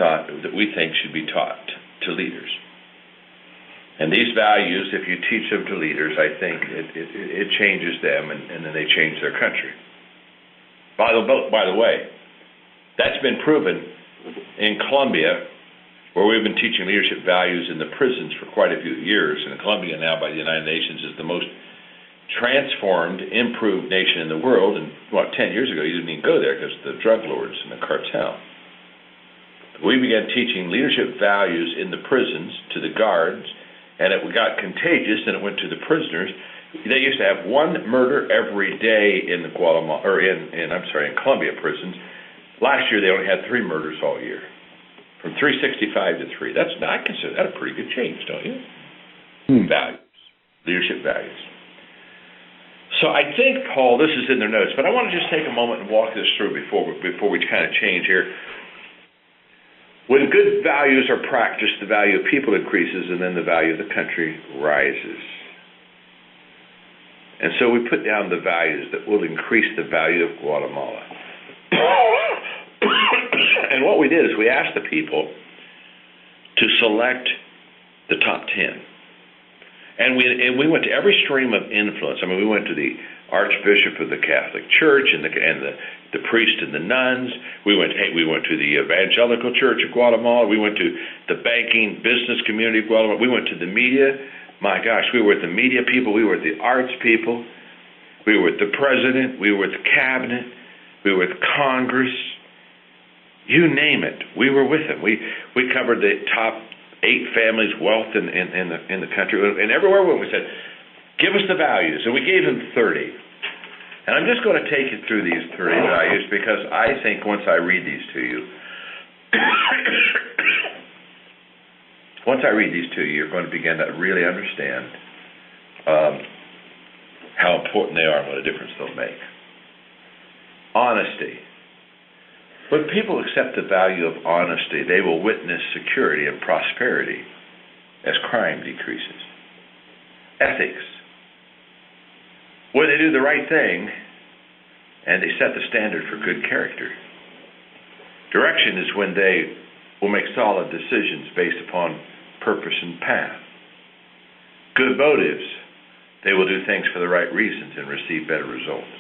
think should be taught to leaders. And these values, if you teach them to leaders, I think it changes them, and then they change their country. By the way, that's been proven in Colombia, where we've been teaching leadership values in the prisons for quite a few years. And Colombia now, by the United Nations, is the most transformed, improved nation in the world. And 10 years ago, you didn't even go there because of the drug lords and the cartel. We began teaching leadership values in the prisons to the guards, and it got contagious, and it went to the prisoners. They used to have one murder every day in the Guatemala, or in Colombia prisons. Last year, they only had 3 murders all year. From 365 to 3. I consider that a pretty good change, don't you? Values, leadership values. So I think, Paul, this is in their notes, but I want to just take a moment and walk this through before we kind of change here. When good values are practiced, the value of people increases, and then the value of the country rises. And so we put down the values that will increase the value of Guatemala. And what we did is we asked the people to select the top 10. And we went to every stream of influence. I mean, we went to the Archbishop of the Catholic Church and the priest and the nuns. We went to the Evangelical Church of Guatemala. We went to the banking business community of Guatemala. We went to the media. My gosh, we were with the media people. We were with the arts people. We were with the president. We were with the cabinet. We were with Congress. You name it, we were with them. We covered the top 8 families' wealth in the country, and everywhere we said, give us the values, and we gave them 30. And I'm just going to take you through these 30 values because I think once I read these to you, you're going to begin to really understand how important they are and what a difference they'll make. Honesty. When people accept the value of honesty, they will witness security and prosperity as crime decreases. Ethics. When they do the right thing and they set the standard for good character. Direction is when they will make solid decisions based upon purpose and path. Good motives. They will do things for the right reasons and receive better results.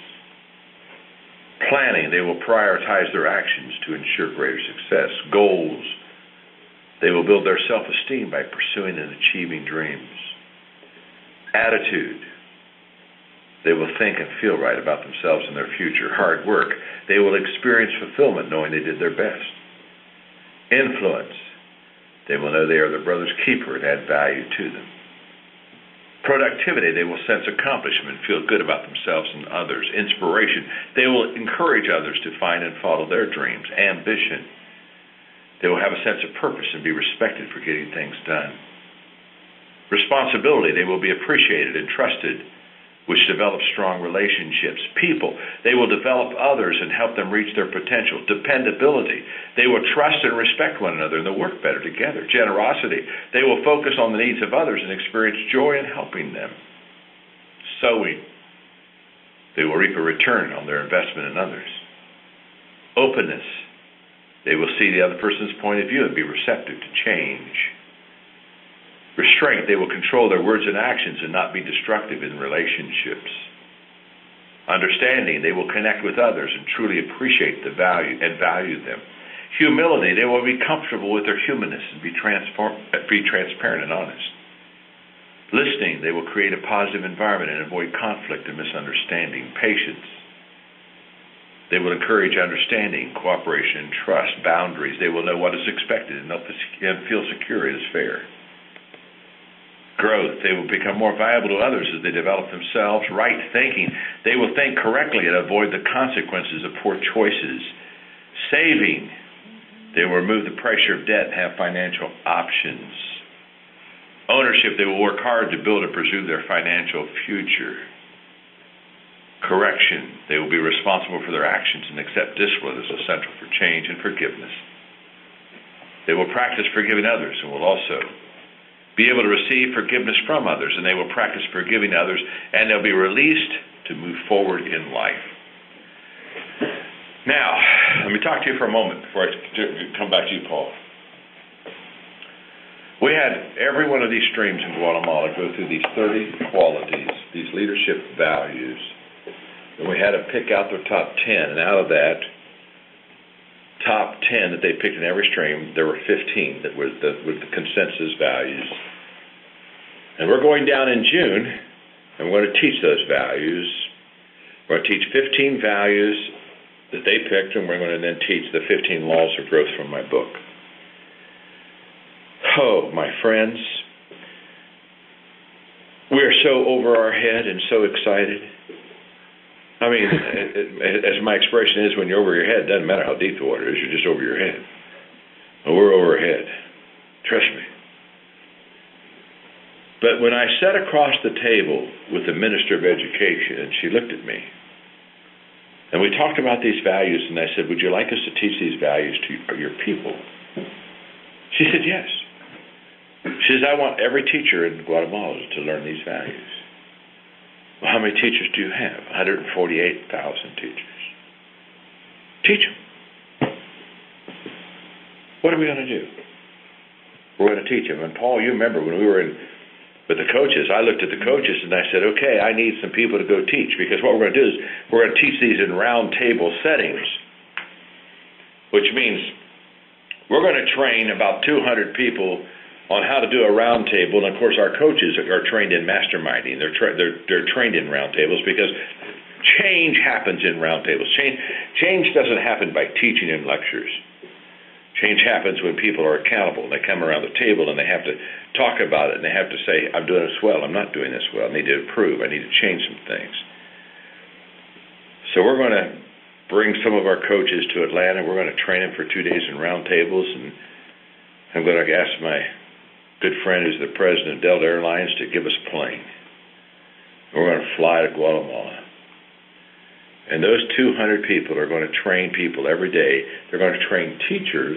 Planning, they will prioritize their actions to ensure greater success. Goals, they will build their self-esteem by pursuing and achieving dreams. Attitude, they will think and feel right about themselves and their future. Hard work, they will experience fulfillment knowing they did their best. Influence, they will know they are their brother's keeper and add value to them. Productivity, they will sense accomplishment, feel good about themselves and others. Inspiration, they will encourage others to find and follow their dreams. Ambition, they will have a sense of purpose and be respected for getting things done. Responsibility, they will be appreciated and trusted, which develops strong relationships. People, they will develop others and help them reach their potential. Dependability, they will trust and respect one another and they'll work better together. Generosity, they will focus on the needs of others and experience joy in helping them. Sowing, they will reap a return on their investment in others. Openness, they will see the other person's point of view and be receptive to change. Restraint, they will control their words and actions and not be destructive in relationships. Understanding, they will connect with others and truly appreciate the value and value them. Humility, they will be comfortable with their humanness and be transparent and honest. Listening, they will create a positive environment and avoid conflict and misunderstanding. Patience, they will encourage understanding, cooperation, and trust. Boundaries, they will know what is expected and feel secure it is fair. Growth, they will become more valuable to others as they develop themselves. Right thinking, they will think correctly and avoid the consequences of poor choices. Saving, they will remove the pressure of debt and have financial options. Ownership, they will work hard to build and pursue their financial future. Correction, they will be responsible for their actions and accept discipline as essential for change and forgiveness. They will practice forgiving others and will also be able to receive forgiveness from others, and they will practice forgiving others, and they'll be released to move forward in life. Now, let me talk to you for a moment before I come back to you, Paul. We had every one of these streams in Guatemala go through these 30 qualities, these leadership values, and we had to pick out their top 10, and out of that top 10 that they picked in every stream, there were 15 that were the consensus values. And we're going down in June, and we're going to teach those values. We're going to teach 15 values that they picked, and we're going to then teach the 15 laws of growth from my book. Oh, my friends, we are so over our head and so excited. I mean, as my expression is, when you're over your head, it doesn't matter how deep the water is, you're just over your head. Well, we're over our head. Trust me. But when I sat across the table with the Minister of Education, and she looked at me, and we talked about these values, and I said, would you like us to teach these values to your people? She said, yes. She says, I want every teacher in Guatemala to learn these values. Well, how many teachers do you have? 148,000 teachers. Teach them. What are we going to do? We're going to teach them. And Paul, you remember when we were with the coaches, I looked at the coaches and I said, okay, I need some people to go teach, because what we're going to do is we're going to teach these in round table settings, which means we're going to train about 200 people on how to do a round table. And of course, our coaches are trained in masterminding. They're trained in round tables because change happens in round tables. Change doesn't happen by teaching in lectures. Change happens when people are accountable and they come around the table and they have to talk about it and they have to say, I'm doing this well, I'm not doing this well, I need to improve, I need to change some things. So we're going to bring some of our coaches to Atlanta. We're going to train them for 2 days in round tables, and I'm going to ask my good friend who's the president of Delta Airlines to give us a plane. We're going to fly to Guatemala. And those 200 people are going to train people every day. They're going to train teachers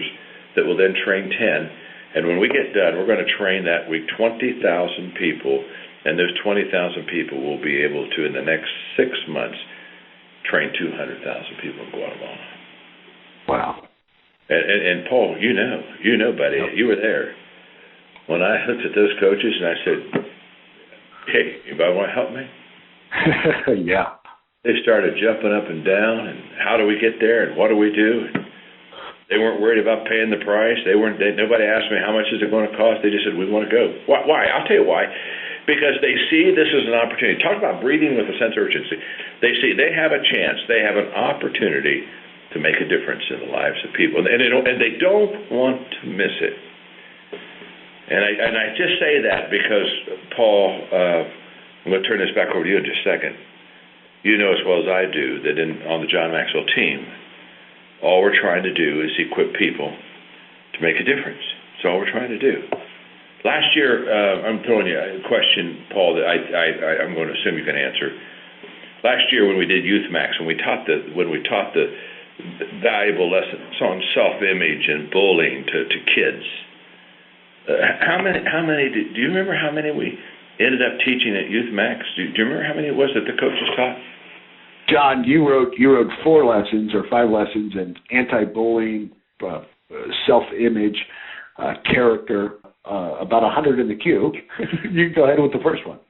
that will then train 10. And when we get done, we're going to train that week 20,000 people, and those 20,000 people will be able to, in the next 6 months, train 200,000 people in Guatemala. Wow. And Paul, you know, buddy, you were there. When I looked at those coaches and I said, hey, anybody want to help me? Yeah. They started jumping up and down, and how do we get there, and what do we do? And they weren't worried about paying the price. Nobody asked me how much is it going to cost. They just said, we want to go. Why? I'll tell you why. Because they see this as an opportunity. Talk about breathing with a sense of urgency. They see they have a chance. They have an opportunity to make a difference in the lives of people, and they don't want to miss it. And I just say that because, Paul, to turn this back over to you in just a second. You know as well as I do that on the John Maxwell team, all we're trying to do is equip people to make a difference. That's all we're trying to do. Last year, I'm throwing you a question, Paul, that I'm going to assume you can answer. Last year, when we did Youth Max, when we taught the valuable lessons on self-image and bullying to kids, how many? Do you remember how many we ended up teaching at Youth Max? Do you remember how many it was that the coaches taught? John, you wrote 4 lessons or 5 lessons in anti-bullying, self-image, character, about 100 in the queue. You can go ahead with the first one.